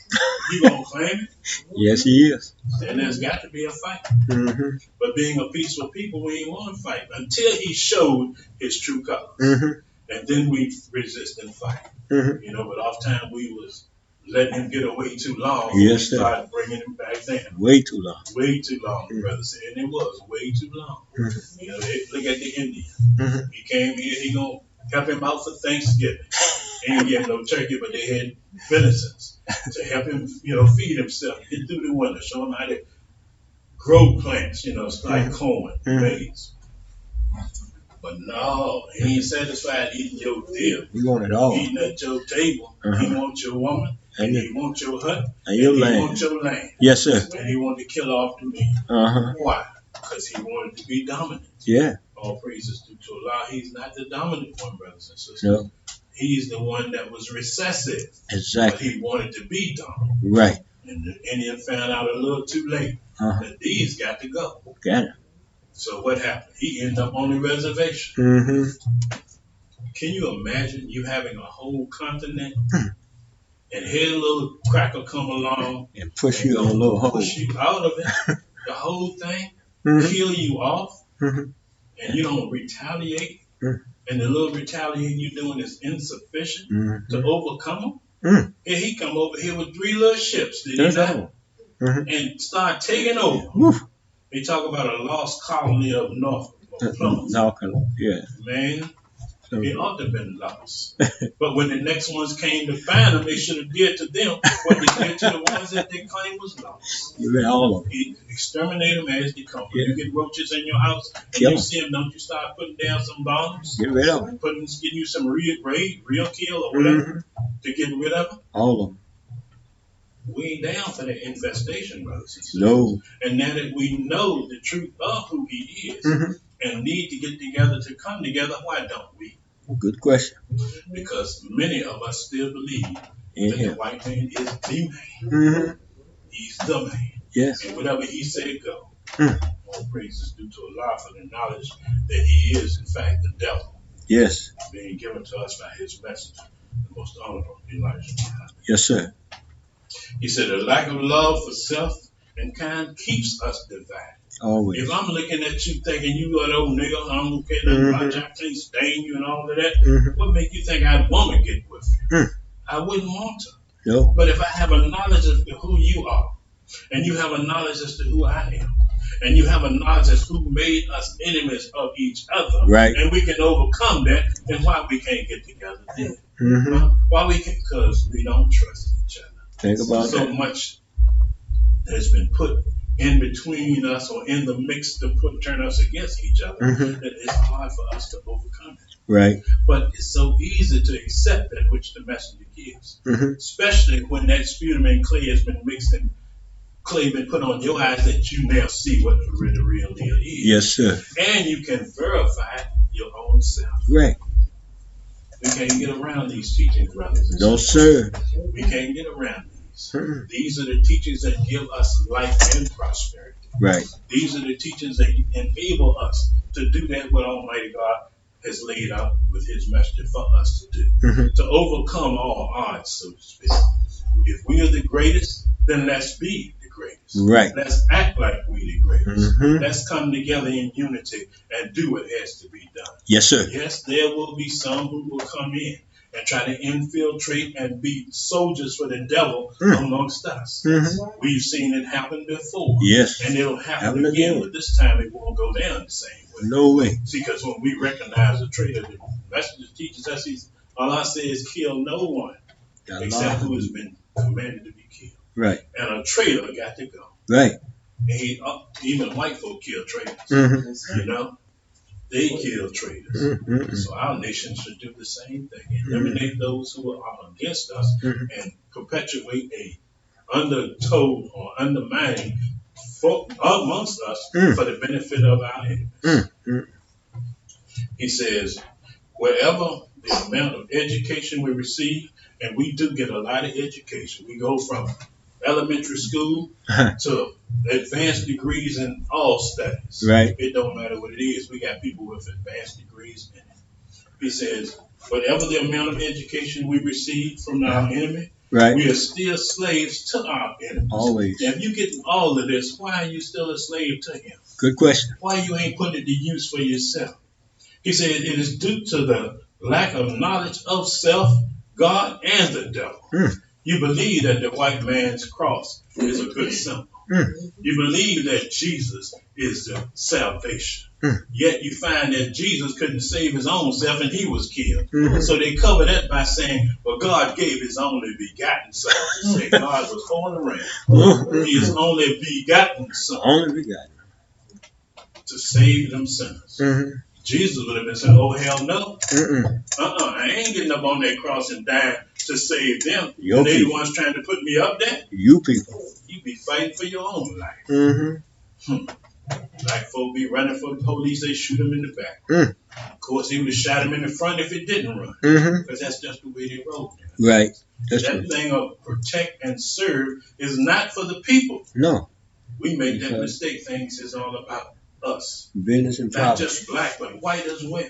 Speaker 1: You gonna claim it?
Speaker 3: Yes, he is.
Speaker 1: And there's got to be a fight.
Speaker 3: Mm-hmm.
Speaker 1: But being a peaceful people, we ain't want to fight until he showed his true colors.
Speaker 3: Mm-hmm.
Speaker 1: And then we resist and fight.
Speaker 3: Mm-hmm.
Speaker 1: You know, but oftentimes we was letting him get away too long.
Speaker 3: Yes,
Speaker 1: we
Speaker 3: sir.
Speaker 1: started bringing him back down.
Speaker 3: Way too long.
Speaker 1: Way too long, the brother said. And it was way too long.
Speaker 3: Mm-hmm.
Speaker 1: You know, look at the Indian.
Speaker 3: Mm-hmm.
Speaker 1: He came here, he gonna help him out for Thanksgiving. He ain't getting no turkey, but they had venison to help him, you know, feed himself, get through the winter, show him how to grow plants, you know, it's like corn, maize. But no, he ain't satisfied eating your deal.
Speaker 3: He want it all.
Speaker 1: Eating at your table. He wants your woman, and he wants your hut,
Speaker 3: And your
Speaker 1: he
Speaker 3: land.
Speaker 1: wants your land.
Speaker 3: Yes, sir.
Speaker 1: And he wanted to kill off the men.
Speaker 3: Uh-huh.
Speaker 1: Why? Because he wanted to be dominant.
Speaker 3: Yeah.
Speaker 1: All praises due to Allah. He's not the dominant one, brothers and sisters.
Speaker 3: No.
Speaker 1: He's the one that was recessive. But
Speaker 3: Exactly.
Speaker 1: he wanted to be dominant.
Speaker 3: Right.
Speaker 1: And the Indian found out a little too late that these got to go.
Speaker 3: Got it.
Speaker 1: So what happened? He ended up on the reservation.
Speaker 3: Mm-hmm.
Speaker 1: Can you imagine you having a whole continent and here a little cracker come along
Speaker 3: And push you on a little hole.
Speaker 1: push you out of it, the whole thing,
Speaker 3: Mm-hmm.
Speaker 1: kill you off,
Speaker 3: Mm-hmm.
Speaker 1: and you don't retaliate, and the little retaliating you're doing is insufficient
Speaker 3: Mm-hmm.
Speaker 1: to overcome them?
Speaker 3: Mm.
Speaker 1: Here he come over here with 3 little ships, did
Speaker 3: That's
Speaker 1: he not?
Speaker 3: all. Mm-hmm.
Speaker 1: And start taking over.
Speaker 3: Woof.
Speaker 1: They talk about a lost colony of Norfolk, or Plymouth.
Speaker 3: No, yeah.
Speaker 1: Man, it ought to have been lost. But when the next ones came to find them, they should have did to them what they did to the ones that they claimed was lost.
Speaker 3: You read all of them.
Speaker 1: Exterminate them as they come. When
Speaker 3: Yeah.
Speaker 1: you get roaches in your house and
Speaker 3: Kill
Speaker 1: you
Speaker 3: 'em.
Speaker 1: see them, don't you start putting down some bombs?
Speaker 3: Get rid of them.
Speaker 1: Getting you some real kill or whatever
Speaker 3: Mm-hmm.
Speaker 1: to get rid of them?
Speaker 3: All of them.
Speaker 1: We ain't down for that infestation, brothers and sisters.
Speaker 3: No.
Speaker 1: And now that we know the truth of who he is
Speaker 3: Mm-hmm.
Speaker 1: and need to get together to come together, why don't we?
Speaker 3: Good question.
Speaker 1: Because many of us still believe
Speaker 3: In
Speaker 1: that the
Speaker 3: here.
Speaker 1: white man is the man.
Speaker 3: Mm-hmm.
Speaker 1: He's the man.
Speaker 3: Yes.
Speaker 1: And whatever he said, go.
Speaker 3: Mm.
Speaker 1: All praises due to Allah for the knowledge that he is, in fact, the devil,
Speaker 3: Yes.
Speaker 1: being given to us by his messenger, the most honorable Elijah Muhammad.
Speaker 3: Yes, sir.
Speaker 1: He said, a lack of love for self and kind keeps us divided.
Speaker 3: Always.
Speaker 1: If I'm looking at you thinking you an old nigga, I don't care nothing about you, I can't stand you and all of that,
Speaker 3: Mm-hmm.
Speaker 1: what make you think I'd want to get with you?
Speaker 3: Mm.
Speaker 1: I wouldn't want to.
Speaker 3: No.
Speaker 1: But if I have a knowledge as to who you are, and you have a knowledge as to who I am, and you have a knowledge as to who made us enemies of each other,
Speaker 3: Right.
Speaker 1: and we can overcome that, then why we can't get together then?
Speaker 3: Mm-hmm.
Speaker 1: Why we can't? Because we don't trust each other.
Speaker 3: Think about
Speaker 1: So
Speaker 3: that.
Speaker 1: much has been put in between us or in the mix to turn us against each other
Speaker 3: Mm-hmm.
Speaker 1: that it's hard for us to overcome it.
Speaker 3: Right.
Speaker 1: But it's so easy to accept that which the messenger gives,
Speaker 3: Mm-hmm.
Speaker 1: especially when that sputum and clay has been mixed and clay been put on your eyes that you now see what the real deal is.
Speaker 3: Yes, sir.
Speaker 1: And you can verify your own self.
Speaker 3: Right.
Speaker 1: We can't get around these teachings, brothers and
Speaker 3: No,
Speaker 1: sisters.
Speaker 3: sir.
Speaker 1: We can't get around these.
Speaker 3: Mm-mm.
Speaker 1: These are the teachings that give us life and prosperity.
Speaker 3: Right.
Speaker 1: These are the teachings that enable us to do that what Almighty God has laid out with his messenger for us to do.
Speaker 3: Mm-hmm.
Speaker 1: To overcome all odds, so to speak. If we are the greatest, then let's be the greatest.
Speaker 3: Right.
Speaker 1: Let's act like we the greatest.
Speaker 3: Mm-hmm.
Speaker 1: Let's come together in unity and do what has to be done.
Speaker 3: Yes, sir.
Speaker 1: Yes, there will be some who will come in and try to infiltrate and be soldiers for the devil amongst us.
Speaker 3: Mm-hmm.
Speaker 1: We've seen it happen before.
Speaker 3: Yes.
Speaker 1: And it'll happen
Speaker 3: Happen
Speaker 1: again,
Speaker 3: again.
Speaker 1: but this time it won't go down the same way.
Speaker 3: No way.
Speaker 1: See, because when we recognize the traitor, the messenger teaches us, Allah says, kill no one except who has been commanded to be killed.
Speaker 3: Right.
Speaker 1: And a traitor got to go.
Speaker 3: Right.
Speaker 1: And even white folk kill traitors,
Speaker 3: Mm-hmm.
Speaker 1: you know? They kill traitors.
Speaker 3: Mm-hmm.
Speaker 1: So our nation should do the same thing. Eliminate those who are against us and perpetuate a undertow or undermining amongst us for the benefit of our enemies. He says, wherever the amount of education we receive, and we do get a lot of education. We go from elementary school to advanced degrees in all studies.
Speaker 3: Right.
Speaker 1: It don't matter what it is. We got people with advanced degrees in it. He says, whatever the amount of education we receive from our enemy,
Speaker 3: Right.
Speaker 1: we are still slaves to our enemies.
Speaker 3: Always.
Speaker 1: If you get all of this, why are you still a slave to him?
Speaker 3: Good question.
Speaker 1: Why you ain't putting it to use for yourself? He said it is due to the lack of knowledge of self, God, and the devil. You believe that the white man's cross is a good symbol. You believe that Jesus is the salvation. Yet you find that Jesus couldn't save his own self and he was killed. So they cover that by saying, well, God gave his only begotten son. To say God was holding around. He is only begotten son.
Speaker 3: Only begotten.
Speaker 1: To save them sinners. Jesus would have been saying, oh, hell no. I ain't getting up on that cross and dying to save them.
Speaker 3: Your
Speaker 1: They the
Speaker 3: people.
Speaker 1: ones trying to put me up there.
Speaker 3: You people.
Speaker 1: You be fighting for your own life. Black folk be running for the police, they shoot him in the back. Of course, he would have shot him in the front if it didn't run. Because that's just the way they roll.
Speaker 3: Right. That's
Speaker 1: that
Speaker 3: true.
Speaker 1: thing of protect and serve is not for the people.
Speaker 3: No.
Speaker 1: We make that mistake. Things is all about us.
Speaker 3: Business and
Speaker 1: Not
Speaker 3: profit.
Speaker 1: just black, but white as well.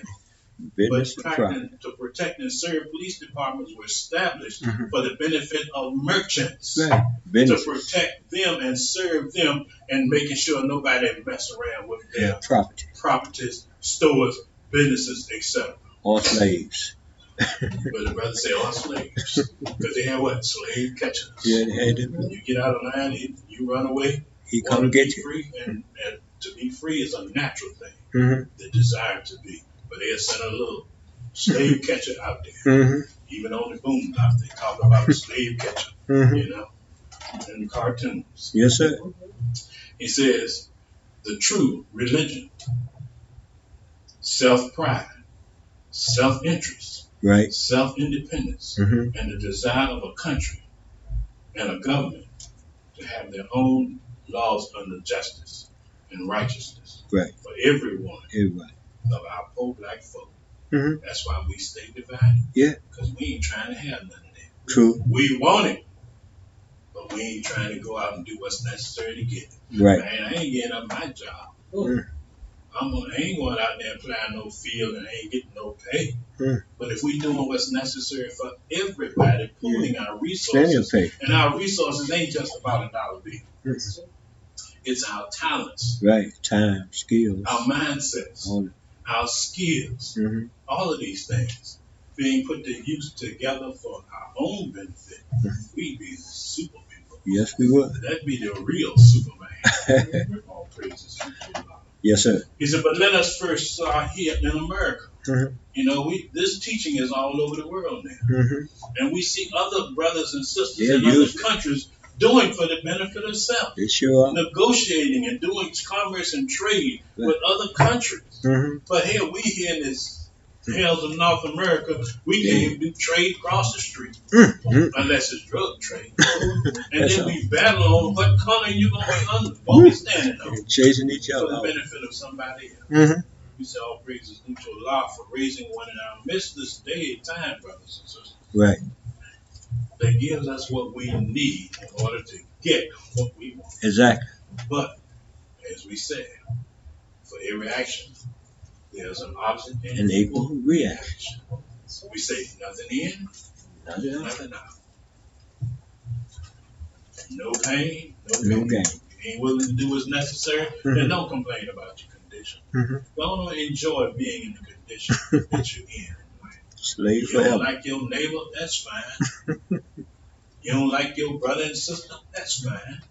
Speaker 3: Business
Speaker 1: But
Speaker 3: and profit.
Speaker 1: to protect and serve police departments were established for the benefit of merchants.
Speaker 3: Right. Business.
Speaker 1: To protect them and serve them and making sure nobody mess around with their
Speaker 3: property.
Speaker 1: properties, stores, businesses, etc.
Speaker 3: Or slaves.
Speaker 1: But the brother say all slaves. Because they have what? Slave catchers.
Speaker 3: Yeah, they had them.
Speaker 1: You get out of line, you run away.
Speaker 3: He come get you.
Speaker 1: Free, and to be free is a natural thing. The desire to be. But they'll send a little slave catcher out there. Even on the boondocks, they talk about a slave catcher. You know, in the cartoons.
Speaker 3: Yes, sir.
Speaker 1: He says, the true religion, self-pride, self-interest,
Speaker 3: right,
Speaker 1: self-independence, and the desire of a country and a government to have their own laws under justice and righteousness for everyone of our poor black folk. That's why we stay divided.
Speaker 3: Yeah.
Speaker 1: Because we ain't trying to have none of that.
Speaker 3: True.
Speaker 1: We want it, but we ain't trying to go out and do what's necessary to get it.
Speaker 3: Right.
Speaker 1: Man, I ain't getting up my job. I ain't going out there applying no field and I ain't getting no pay. But if we doing what's necessary for everybody, pooling our resources, and our resources ain't just about $1 bill. It's our talents.
Speaker 3: Right. Time, skills.
Speaker 1: Our mindsets. Our skills. All of these things being put to use together for our own benefit. We'd be super people.
Speaker 3: Yes, we would.
Speaker 1: That'd be the real Superman. All praises to Allah.
Speaker 3: Yes, sir.
Speaker 1: He said, but let us first start here in America. You know, this teaching is all over the world now. And we see other brothers and sisters in other countries doing for the benefit of self.
Speaker 3: They sure are.
Speaker 1: Negotiating and doing commerce and trade with other countries. But here in this hells of North America, we can't even do trade across the street. Unless it's drug trade. And then we battle on what color you going to be under. What we standing on.
Speaker 3: Chasing each other.
Speaker 1: For the benefit of somebody else. We say all praises due to Allah for raising one in our midst this day and time, brothers and sisters.
Speaker 3: Right.
Speaker 1: That gives us what we need in order to get what we want.
Speaker 3: Exactly.
Speaker 1: But, as we said, for every action, there's an opposite and
Speaker 3: an equal reaction.
Speaker 1: We say nothing in, nothing out. No pain, no gain. If you ain't willing to do what's necessary, then don't complain about your condition. Don't enjoy being in the condition that you're in.
Speaker 3: Slave
Speaker 1: you don't like your neighbor, that's fine. You don't like your brother and sister, that's fine.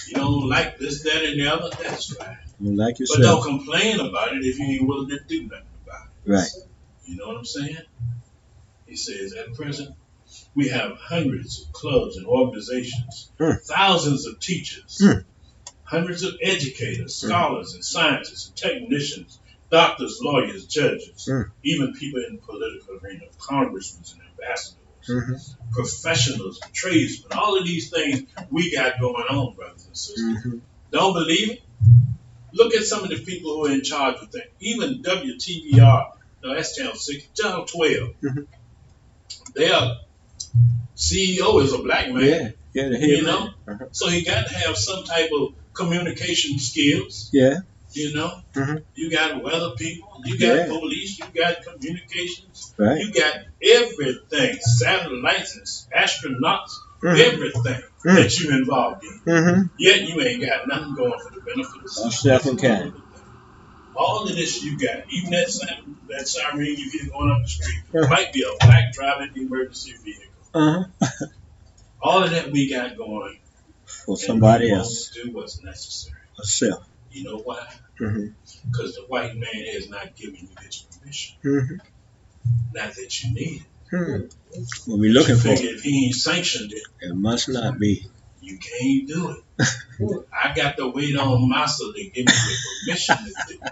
Speaker 1: You don't like this, that, and the other, that's fine.
Speaker 3: You like yourself.
Speaker 1: But don't complain about it if you ain't willing to do nothing about it.
Speaker 3: Right.
Speaker 1: You know what I'm saying? He says, at present, we have hundreds of clubs and organizations, thousands of teachers, hundreds of educators, scholars, and scientists, and technicians, doctors, lawyers, judges,
Speaker 3: Mm.
Speaker 1: even people in the political arena, congressmen and ambassadors,
Speaker 3: Mm-hmm.
Speaker 1: professionals, tradesmen, all of these things we got going on, brothers and sisters.
Speaker 3: Mm-hmm.
Speaker 1: Don't believe it? Look at some of the people who are in charge of things. Even WTVR, no, that's Channel 6, Channel 12.
Speaker 3: Mhm.
Speaker 1: Their CEO is a black man.
Speaker 3: Yeah. Yeah. The head
Speaker 1: You
Speaker 3: man.
Speaker 1: know?
Speaker 3: Uh-huh.
Speaker 1: So he got to have some type of communication skills.
Speaker 3: Yeah.
Speaker 1: You know?
Speaker 3: Mhm.
Speaker 1: You got weather people, you got
Speaker 3: Yeah.
Speaker 1: police, you got communications,
Speaker 3: Right.
Speaker 1: you got everything, satellites, astronauts,
Speaker 3: Mhm.
Speaker 1: everything
Speaker 3: Mm.
Speaker 1: that you involved in.
Speaker 3: Mm-hmm.
Speaker 1: Yet you ain't got nothing going for the benefit of
Speaker 3: Myself and kind.
Speaker 1: all of this you got. Even that siren you hear going up the street
Speaker 3: Uh-huh.
Speaker 1: might be a black driving the emergency vehicle.
Speaker 3: Uh-huh.
Speaker 1: All of that we got going.
Speaker 3: For somebody
Speaker 1: and we
Speaker 3: else.
Speaker 1: won't do what's necessary.
Speaker 3: Herself.
Speaker 1: You know why?
Speaker 3: Mm-hmm.
Speaker 1: Because the white man has not given you this permission.
Speaker 3: Mm-hmm.
Speaker 1: Not that you need it.
Speaker 3: Hmm. What we looking for?
Speaker 1: Figure if he ain't sanctioned it,
Speaker 3: It must not be.
Speaker 1: you can't do it. I got to wait on Massa to give me the permission to do it.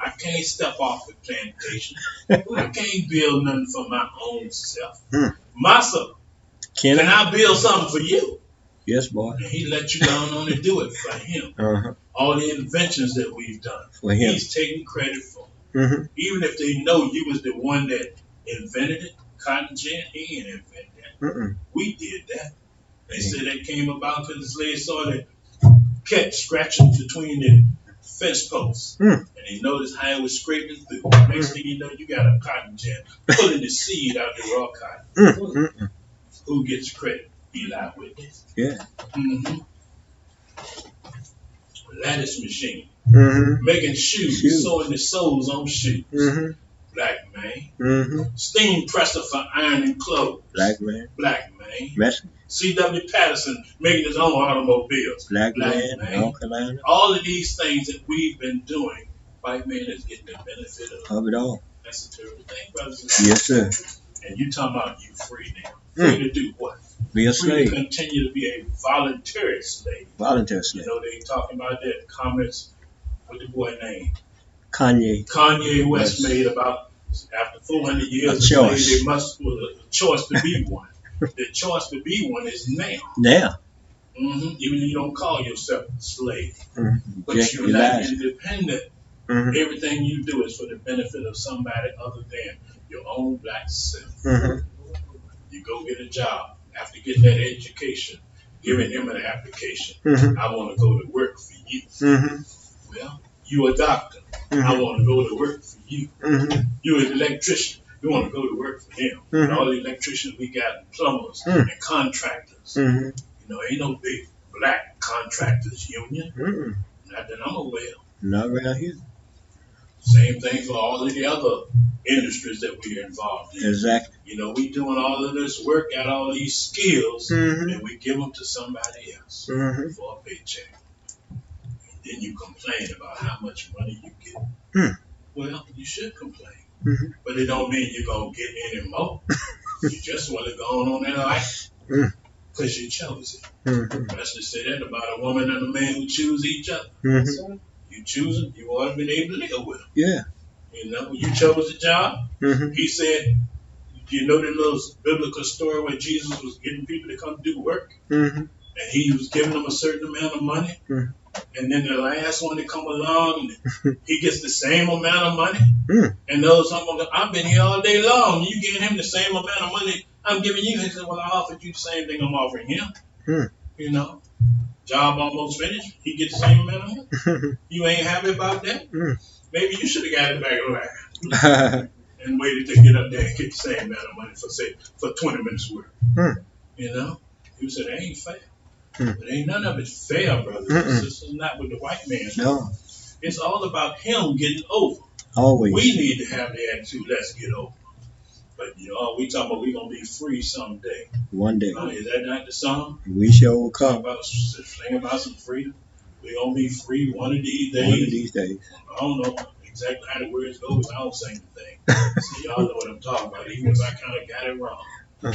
Speaker 1: I can't step off the plantation. I can't build nothing for my own self. Massa,
Speaker 3: Can
Speaker 1: can
Speaker 3: I?
Speaker 1: I build something for you?
Speaker 3: Yes, boy.
Speaker 1: And he let you down on to do it for him.
Speaker 3: Uh-huh.
Speaker 1: All the inventions that we've done,
Speaker 3: For him.
Speaker 1: he's taking credit for.
Speaker 3: Mm-hmm.
Speaker 1: Even if they know you was the one that invented it, cotton gin, he ain't invented that.
Speaker 3: Mm-mm.
Speaker 1: We did that. They said that came about because the slaves saw the cat scratching between the fence posts.
Speaker 3: Mm.
Speaker 1: And they noticed how it was scraping through. Next thing you know, you got a cotton gin pulling the seed out the raw cotton.
Speaker 3: Mm-mm.
Speaker 1: Who gets credit? Eli Witness.
Speaker 3: Yeah.
Speaker 1: Mm-hmm. Lattice machine.
Speaker 3: Mm-hmm.
Speaker 1: Making shoes, sewing the soles on shoes.
Speaker 3: Mm-hmm.
Speaker 1: Black man.
Speaker 3: Mm-hmm.
Speaker 1: Steam presser for ironing clothes.
Speaker 3: Black man.
Speaker 1: Black man.
Speaker 3: Messenger.
Speaker 1: C.W. Patterson making his own automobiles.
Speaker 3: Black man. North Carolina.
Speaker 1: All of these things that we've been doing, white man is getting the benefit of.
Speaker 3: Of it all.
Speaker 1: That's a terrible thing, brothers and sisters.
Speaker 3: Yes, sir.
Speaker 1: And you talking about you free now. Free to do what?
Speaker 3: Be a
Speaker 1: Free to
Speaker 3: slave.
Speaker 1: continue to be a voluntary slave.
Speaker 3: Volunteer
Speaker 1: You
Speaker 3: slave.
Speaker 1: know, they talking about that comments, what the boy name?
Speaker 3: Kanye.
Speaker 1: Kanye West
Speaker 3: Yes.
Speaker 1: made about after 400 years
Speaker 3: A
Speaker 1: of slave,
Speaker 3: choice.
Speaker 1: they must a choice to be one. The choice to be one is now.
Speaker 3: Now.
Speaker 1: Mm-hmm. Even if you don't call yourself a slave,
Speaker 3: Mm-hmm.
Speaker 1: but
Speaker 3: Just
Speaker 1: you're not
Speaker 3: Elijah.
Speaker 1: independent.
Speaker 3: Mm-hmm.
Speaker 1: Everything you do is for the benefit of somebody other than your own black self.
Speaker 3: Mm-hmm.
Speaker 1: You go get a job after getting that education, giving him an application.
Speaker 3: Mm-hmm.
Speaker 1: I want to go to work for you.
Speaker 3: Mm-hmm.
Speaker 1: Well, you a doctor. I
Speaker 3: Mm-hmm.
Speaker 1: want to go to work for you.
Speaker 3: Mm-hmm.
Speaker 1: You an electrician. You want to go to work for them.
Speaker 3: Mhm.
Speaker 1: And all the electricians we got, and plumbers
Speaker 3: Mm.
Speaker 1: and contractors.
Speaker 3: Mm-hmm.
Speaker 1: You know, ain't no big black contractors union.
Speaker 3: Mm-mm.
Speaker 1: Not that I'm aware of.
Speaker 3: Not around here.
Speaker 1: Same thing for all of the other industries that we're involved in.
Speaker 3: Exactly.
Speaker 1: You know, we doing all of this work, got all these skills,
Speaker 3: Mm-hmm.
Speaker 1: and we give them to somebody else
Speaker 3: Mm-hmm.
Speaker 1: for a paycheck. And then you complain about how much money you get.
Speaker 3: Mm.
Speaker 1: Well, you should complain.
Speaker 3: Mhm.
Speaker 1: But it don't mean you're going to get any more. You just want to go on in life
Speaker 3: Mm.
Speaker 1: because you chose it.
Speaker 3: Mm-hmm.
Speaker 1: Let's just say that about a woman and a man who choose each other.
Speaker 3: Mm-hmm.
Speaker 1: You choose them, you ought to be able to live with them.
Speaker 3: Yeah.
Speaker 1: You know, you chose the job.
Speaker 3: Mm-hmm.
Speaker 1: He said, you know the little biblical story where Jesus was getting people to come do work,
Speaker 3: Mm-hmm.
Speaker 1: and he was giving them a certain amount of money,
Speaker 3: Mm.
Speaker 1: and then the last one to come along, he gets the same amount of money,
Speaker 3: Mm.
Speaker 1: and those someone go, I've been here all day long, you giving him the same amount of money I'm giving you. He said, well, I offered you the same thing I'm offering him.
Speaker 3: Mm.
Speaker 1: You know, job almost finished, he gets the same amount of money. You ain't happy about that?
Speaker 3: Mm.
Speaker 1: Maybe you should have got it back alive and waited to get up there and get the same amount of money for 20 minutes work.
Speaker 3: Hmm.
Speaker 1: You know? He said, that ain't fair.
Speaker 3: Hmm.
Speaker 1: But ain't none of it fair, brothers.
Speaker 3: Mm-mm.
Speaker 1: This is not with the white man.
Speaker 3: No.
Speaker 1: It's all about him getting over.
Speaker 3: Always.
Speaker 1: We need to have the attitude, let's get over. But you know, we talking about we gonna be free someday.
Speaker 3: One day.
Speaker 1: Is that not the song?
Speaker 3: We shall
Speaker 1: Talk
Speaker 3: come.
Speaker 1: about sing about some freedom. We gonna be free one of these days.
Speaker 3: One of these days.
Speaker 1: I don't know exactly how the words go because I don't sing the thing. So y'all know what I'm talking about, even if I kind of got it wrong.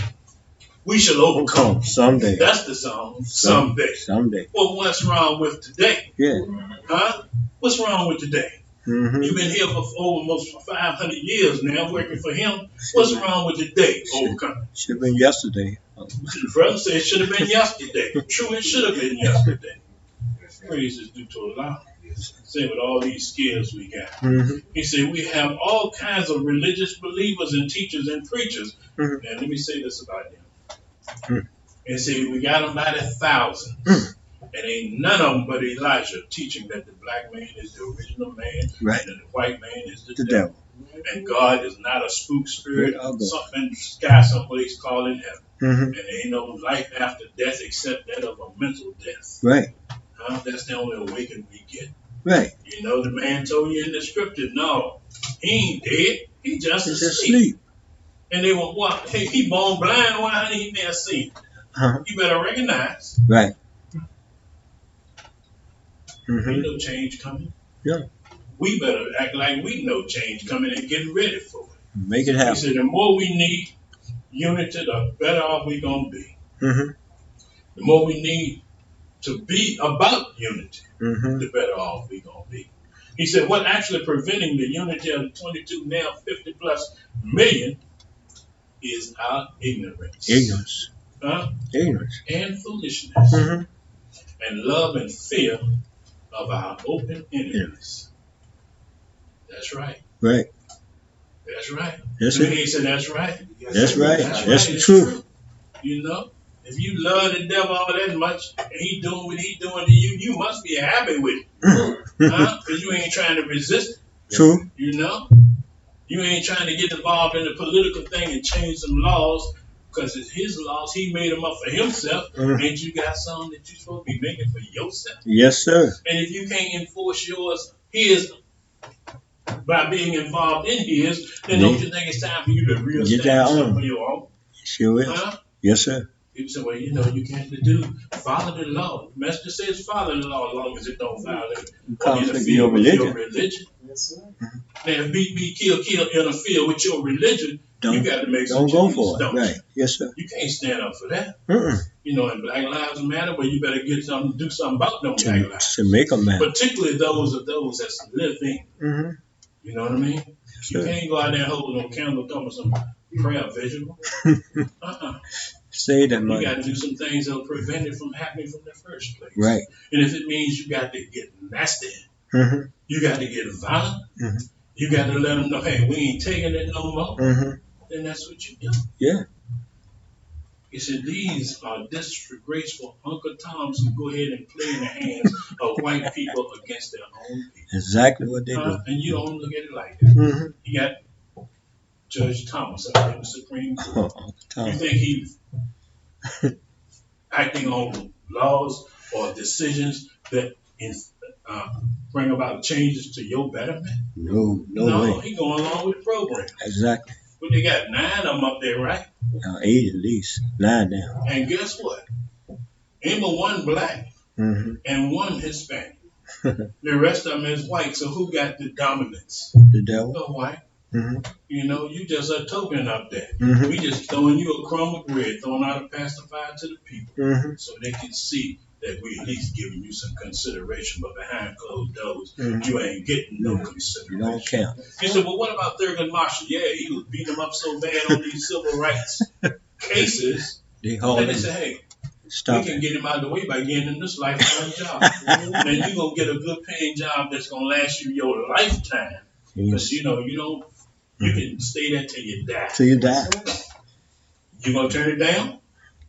Speaker 1: We shall overcome.
Speaker 3: Someday.
Speaker 1: That's the song. Someday.
Speaker 3: Someday.
Speaker 1: Well, what's wrong with today?
Speaker 3: Yeah.
Speaker 1: Huh? What's wrong with today? You've been here for almost 500 years now, working for him. What's wrong with today, overcoming?
Speaker 3: Should have been yesterday.
Speaker 1: The brother said it should have been yesterday. True, it should have been yesterday. Praise is due to Allah. Say with all these skills we got. He said we have all kinds of religious believers and teachers and preachers. And let me say this about them. And say we got them by the thousands. And ain't none of them but Elijah teaching that the black man is the original man,
Speaker 3: Right.
Speaker 1: and that the white man is the
Speaker 3: The
Speaker 1: devil.
Speaker 3: devil.
Speaker 1: And God is not a spook spirit,
Speaker 3: Right.
Speaker 1: something in the sky someplace calling heaven.
Speaker 3: Mm-hmm.
Speaker 1: And there ain't no life after death except that of a mental death.
Speaker 3: Right.
Speaker 1: That's the only awakening we get.
Speaker 3: Right.
Speaker 1: You know, the man told you in the scripture, no, he ain't dead. He just
Speaker 3: It's
Speaker 1: asleep.
Speaker 3: asleep.
Speaker 1: And they were, what? Hey, he born blind. Why ain't he never seen? You better recognize.
Speaker 3: Right.
Speaker 1: Ain't no change coming.
Speaker 3: Yeah.
Speaker 1: We better act like we know change coming and get ready for it.
Speaker 3: Make it
Speaker 1: He
Speaker 3: happen.
Speaker 1: said, the more we need unity, the better off we going to be.
Speaker 3: Mm-hmm.
Speaker 1: The more we need to be about unity,
Speaker 3: Mm-hmm.
Speaker 1: the better off we going to be. He said, what actually preventing the unity of the 22, now 50 plus million is our ignorance.
Speaker 3: Ignorance. Ignorance.
Speaker 1: And foolishness.
Speaker 3: Mm-hmm.
Speaker 1: And love and fear of our open enemies. That's right.
Speaker 3: Right.
Speaker 1: That's right.
Speaker 3: That's
Speaker 1: And
Speaker 3: it.
Speaker 1: he said, that's right.
Speaker 3: That's right. That's the
Speaker 1: It's
Speaker 3: truth.
Speaker 1: true. You know, if you love the devil all that much, and he doing what he doing to you, you must be happy with it. Because you ain't trying to resist it.
Speaker 3: True.
Speaker 1: You know? You ain't trying to get involved in the political thing and change some laws, because it's his laws. He made them up for himself. Ain't you got something that you're supposed to be making for yourself?
Speaker 3: Yes, sir.
Speaker 1: And if you can't enforce his, by being involved in his, then don't you think it's time for you to reestablish
Speaker 3: that
Speaker 1: something
Speaker 3: own.
Speaker 1: for your own?
Speaker 3: Sure is. Yes, sir.
Speaker 1: People say, well, you know, you can't do, follow the law. The master says follow the law as long as it don't violate or interfere with your religion.
Speaker 4: Yes, sir.
Speaker 1: Now, be kill, interfere with your religion, you got to make some
Speaker 3: Don't go
Speaker 1: changes,
Speaker 3: for it.
Speaker 1: don't
Speaker 3: Right.
Speaker 1: you?
Speaker 3: Yes, sir.
Speaker 1: You can't stand up for that.
Speaker 3: Mm-mm.
Speaker 1: You know, and Black Lives Matter, but you better do something about them Black lives.
Speaker 3: To make a man.
Speaker 1: Particularly those that's living.
Speaker 3: Mm-hmm.
Speaker 1: You know what I mean? You
Speaker 3: Sure.
Speaker 1: can't go out there holding no candle, talking some prayer visual.
Speaker 3: Say that
Speaker 1: You
Speaker 3: money.
Speaker 1: got to do some things that'll prevent it from happening from the first place.
Speaker 3: Right.
Speaker 1: And if it means you got to get nasty,
Speaker 3: Mm-hmm.
Speaker 1: you got to get violent,
Speaker 3: Mhm.
Speaker 1: you got to let them know, hey, we ain't taking it no more,
Speaker 3: Mm-hmm.
Speaker 1: then that's what you do.
Speaker 3: Yeah.
Speaker 1: He said, these are disgraceful Uncle Toms who go ahead and play in the hands of white people against their own people.
Speaker 3: Exactly what they do.
Speaker 1: And you don't look at it like that.
Speaker 3: Mm-hmm.
Speaker 1: You got Judge Thomas up in the Supreme Court. You
Speaker 3: Tom.
Speaker 1: think he's acting on laws or decisions that bring about changes to your betterment?
Speaker 3: No way.
Speaker 1: He going along with the program.
Speaker 3: Exactly.
Speaker 1: But they got 9 of them up there, right?
Speaker 3: 8 at least. 9 now.
Speaker 1: And guess what? Ain't but one black
Speaker 3: Mm-hmm.
Speaker 1: and one Hispanic. The rest of them is white. So who got the dominance?
Speaker 3: The devil.
Speaker 1: The white.
Speaker 3: Mm-hmm.
Speaker 1: You know, you just a token up there.
Speaker 3: Mm-hmm.
Speaker 1: We just throwing you a crumb of bread, throwing out a pacifier to the people,
Speaker 3: Mm-hmm.
Speaker 1: so they can see that we at least giving you some consideration. But behind closed doors,
Speaker 3: Mhm.
Speaker 1: you ain't getting no
Speaker 3: You
Speaker 1: consideration.
Speaker 3: don't count.
Speaker 1: He said, well, what about Thurgood Marshall? Yeah, he was beating them up so bad on these civil rights cases
Speaker 3: They
Speaker 1: that
Speaker 3: haul
Speaker 1: they
Speaker 3: in.
Speaker 1: said, hey,
Speaker 3: Stop
Speaker 1: we can
Speaker 3: it.
Speaker 1: get him out of the way by getting him this lifetime job. And you're going to get a good paying job that's going to last you your lifetime. Because, you know, you can stay there till you die.
Speaker 3: Till you die.
Speaker 1: You going to turn it down?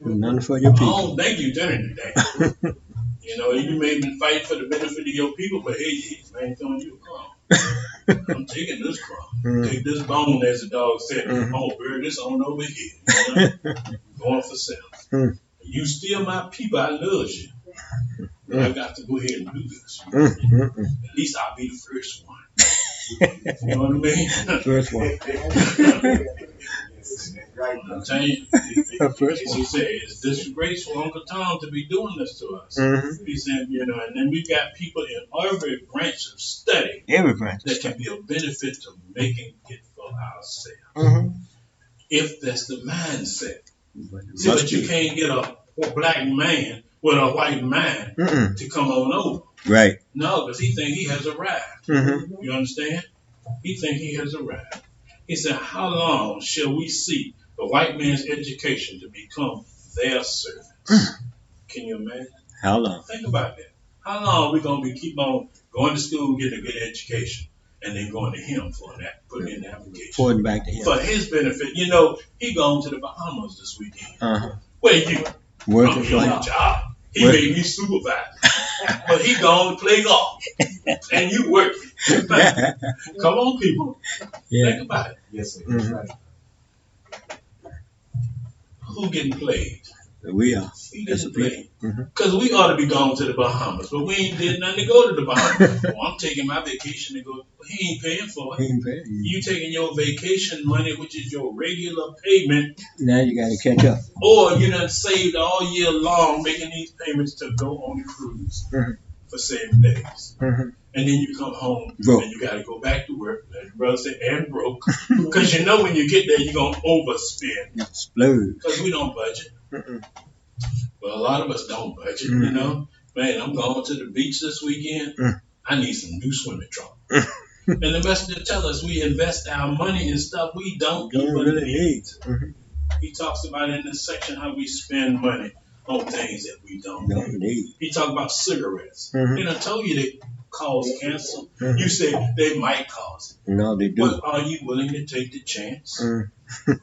Speaker 3: Nothing for your
Speaker 1: I
Speaker 3: people.
Speaker 1: don't think you turning it down. You know, you may have been fighting for the benefit of your people, but hey, man, throwing you a crumb. I'm taking this crumb.
Speaker 3: Mm.
Speaker 1: Take this bone, as the dog said.
Speaker 3: Mhm.
Speaker 1: I'm going to bury this on over here. You know? Going for self.
Speaker 3: Mm.
Speaker 1: You still my people. I love you. But I got to go ahead and do this.
Speaker 3: Mm.
Speaker 1: At least I'll be the first one. You know what I mean?
Speaker 3: First one.
Speaker 1: I'm telling you,
Speaker 3: First one.
Speaker 1: he said, it's disgraceful, Uncle Tom, to be doing this to us.
Speaker 3: Mm-hmm.
Speaker 1: He said, you know, and then we got people in every branch of study
Speaker 3: Every branch.
Speaker 1: that can be a benefit to making it for ourselves.
Speaker 3: Mm-hmm.
Speaker 1: If that's the mindset.
Speaker 3: But it
Speaker 1: See,
Speaker 3: must
Speaker 1: but you
Speaker 3: be.
Speaker 1: can't get a black man with a white mind to come on over.
Speaker 3: Right.
Speaker 1: No, because he think he has arrived. You understand? He think he has arrived. He said, how long shall we see the white man's education to become their servants? Can you imagine?
Speaker 3: How long?
Speaker 1: Think about that. How long are we going to be keep on going to school, getting a good education, and then going to him for that, putting in the application?
Speaker 3: Forwarding back to him.
Speaker 1: For his benefit. You know, he going to the Bahamas this weekend. Where you?
Speaker 3: Working
Speaker 1: I'm
Speaker 3: for
Speaker 1: on
Speaker 3: him.
Speaker 1: a job. He made me supervisor. But he going to play golf. And you working. Come on, people.
Speaker 3: Yeah.
Speaker 1: Think about it.
Speaker 4: Yes, sir. That's right.
Speaker 1: Who getting played?
Speaker 3: We are.
Speaker 1: We
Speaker 3: That's
Speaker 1: getting
Speaker 3: a
Speaker 1: played.
Speaker 3: Mhm.
Speaker 1: Because we ought to be going to the Bahamas, but we ain't did nothing to go to the Bahamas. Well, I'm taking my vacation to go. He ain't paying for it.
Speaker 3: He ain't paying.
Speaker 1: You taking your vacation money, which is your regular payment,
Speaker 3: Now you got to catch up.
Speaker 1: or you done saved all year long making these payments to go on the cruise
Speaker 3: Mhm.
Speaker 1: for 7 days.
Speaker 3: Mhm.
Speaker 1: And then you come home
Speaker 3: Broke.
Speaker 1: and you got to go back to work, like the brother said, and broke. Because you know when you get there, you're going to overspend.
Speaker 3: Explode.
Speaker 1: Because we don't budget.
Speaker 3: Mm-mm.
Speaker 1: Well, a lot of us don't budget, you
Speaker 3: Mhm.
Speaker 1: know. Man, I'm going to the beach this weekend. I need some new swimming trunks. And the messenger tell us we invest our money in stuff we don't
Speaker 3: Don't
Speaker 1: even
Speaker 3: really
Speaker 1: need.
Speaker 3: need. Mhm.
Speaker 1: He talks about in this section how we spend money on things that we don't
Speaker 3: Don't
Speaker 1: need.
Speaker 3: need.
Speaker 1: He talked about cigarettes.
Speaker 3: Mhm.
Speaker 1: They done told you they cause cancer.
Speaker 3: Mhm.
Speaker 1: You say they might cause it.
Speaker 3: No, they do.
Speaker 1: But are you willing to take the chance?
Speaker 3: Mm.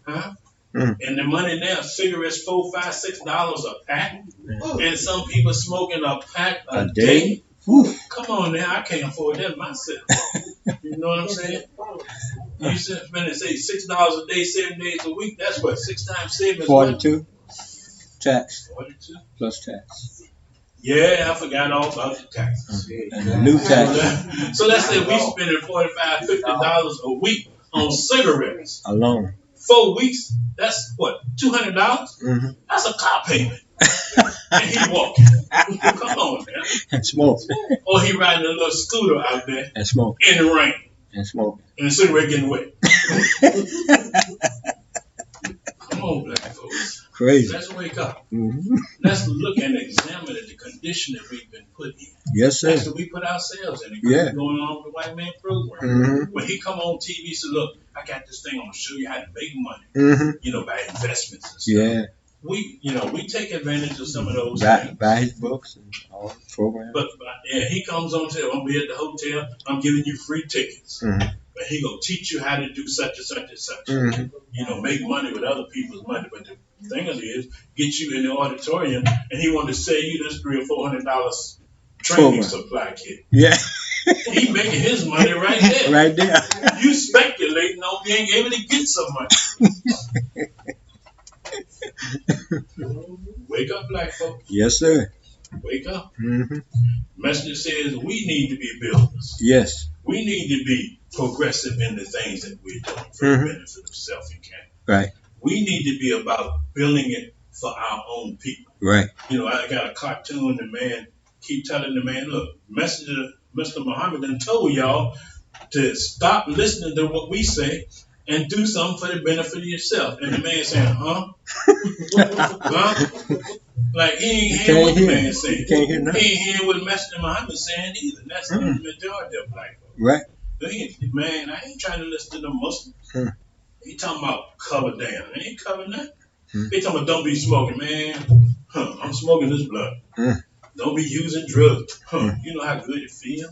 Speaker 1: Huh?
Speaker 3: Mm.
Speaker 1: And the money now, cigarettes $4, $5, $6 a pack. And some people smoking a pack a day.
Speaker 3: Whew.
Speaker 1: Come on now, I can't afford that myself. You know what I'm saying? You spend say $6 a day, 7 days a week. That's what 6 times 7 is what?
Speaker 3: 42. Tax
Speaker 1: 42.
Speaker 3: plus tax.
Speaker 1: Yeah, I forgot all about the taxes.
Speaker 3: And the new tax
Speaker 1: So let's say we spending $45, $50 a week on cigarettes.
Speaker 3: alone.
Speaker 1: 4 weeks, that's what, $200?
Speaker 3: Mm-hmm.
Speaker 1: That's a car payment. And he walking. Come on, man.
Speaker 3: And smoke.
Speaker 1: Or he riding a little scooter out there
Speaker 3: And smoke.
Speaker 1: in the rain.
Speaker 3: And smoke.
Speaker 1: And the cigarette getting wet. Come on, black folks.
Speaker 3: Crazy.
Speaker 1: Let's wake up.
Speaker 3: Mm-hmm.
Speaker 1: Let's look and examine the condition that we've been put in.
Speaker 3: Yes, sir.
Speaker 1: That's what we put ourselves in.
Speaker 3: Yeah.
Speaker 1: Going on with the white man program.
Speaker 3: Mm-hmm.
Speaker 1: When he come on TV, he said, look, I got this thing, I'm going to show you how to make money,
Speaker 3: Mm-hmm.
Speaker 1: you know, by investments and stuff.
Speaker 3: Yeah.
Speaker 1: We take advantage of some of those
Speaker 3: Buy,
Speaker 1: things.
Speaker 3: buy his books and all the programs.
Speaker 1: But yeah, he comes on to, I'm going to be at the hotel, I'm giving you free tickets.
Speaker 3: Mm-hmm.
Speaker 1: But he going to teach you how to do such and such and such.
Speaker 3: Mm-hmm.
Speaker 1: You know, make money with other people's money. But the thing of it is, get you in the auditorium, and he want to sell you this $300 or $400 training
Speaker 3: Program.
Speaker 1: supply kit.
Speaker 3: Yeah.
Speaker 1: He making his money right there.
Speaker 3: Right there.
Speaker 1: You speculating on being able to get some money. Wake up, black folks.
Speaker 3: Yes, sir.
Speaker 1: Wake up.
Speaker 3: Mm-hmm.
Speaker 1: Messenger says we need to be builders.
Speaker 3: Yes.
Speaker 1: We need to be progressive in the things that we're doing for
Speaker 3: Mhm.
Speaker 1: the benefit of self and can.
Speaker 3: Right.
Speaker 1: We need to be about building it for our own people.
Speaker 3: Right.
Speaker 1: You know, I got a cartoon, the man keep telling the man, look, Messenger, Mr. Muhammad done told y'all to stop listening to what we say and do something for the benefit of yourself. And the man saying, huh? Huh? Like he ain't hearing what the man saying.
Speaker 3: He can't hear nothing.
Speaker 1: He ain't hearing what Messenger Muhammad saying either. That's the majority of black folks.
Speaker 3: Right.
Speaker 1: Man, I ain't trying to listen to the Muslims.
Speaker 3: Hmm.
Speaker 1: He talking about cover down. I ain't cover nothing.
Speaker 3: Hmm.
Speaker 1: They talking about don't be smoking, man. I'm smoking this blunt.
Speaker 3: Hmm.
Speaker 1: Don't be using drugs. You know how good it feels?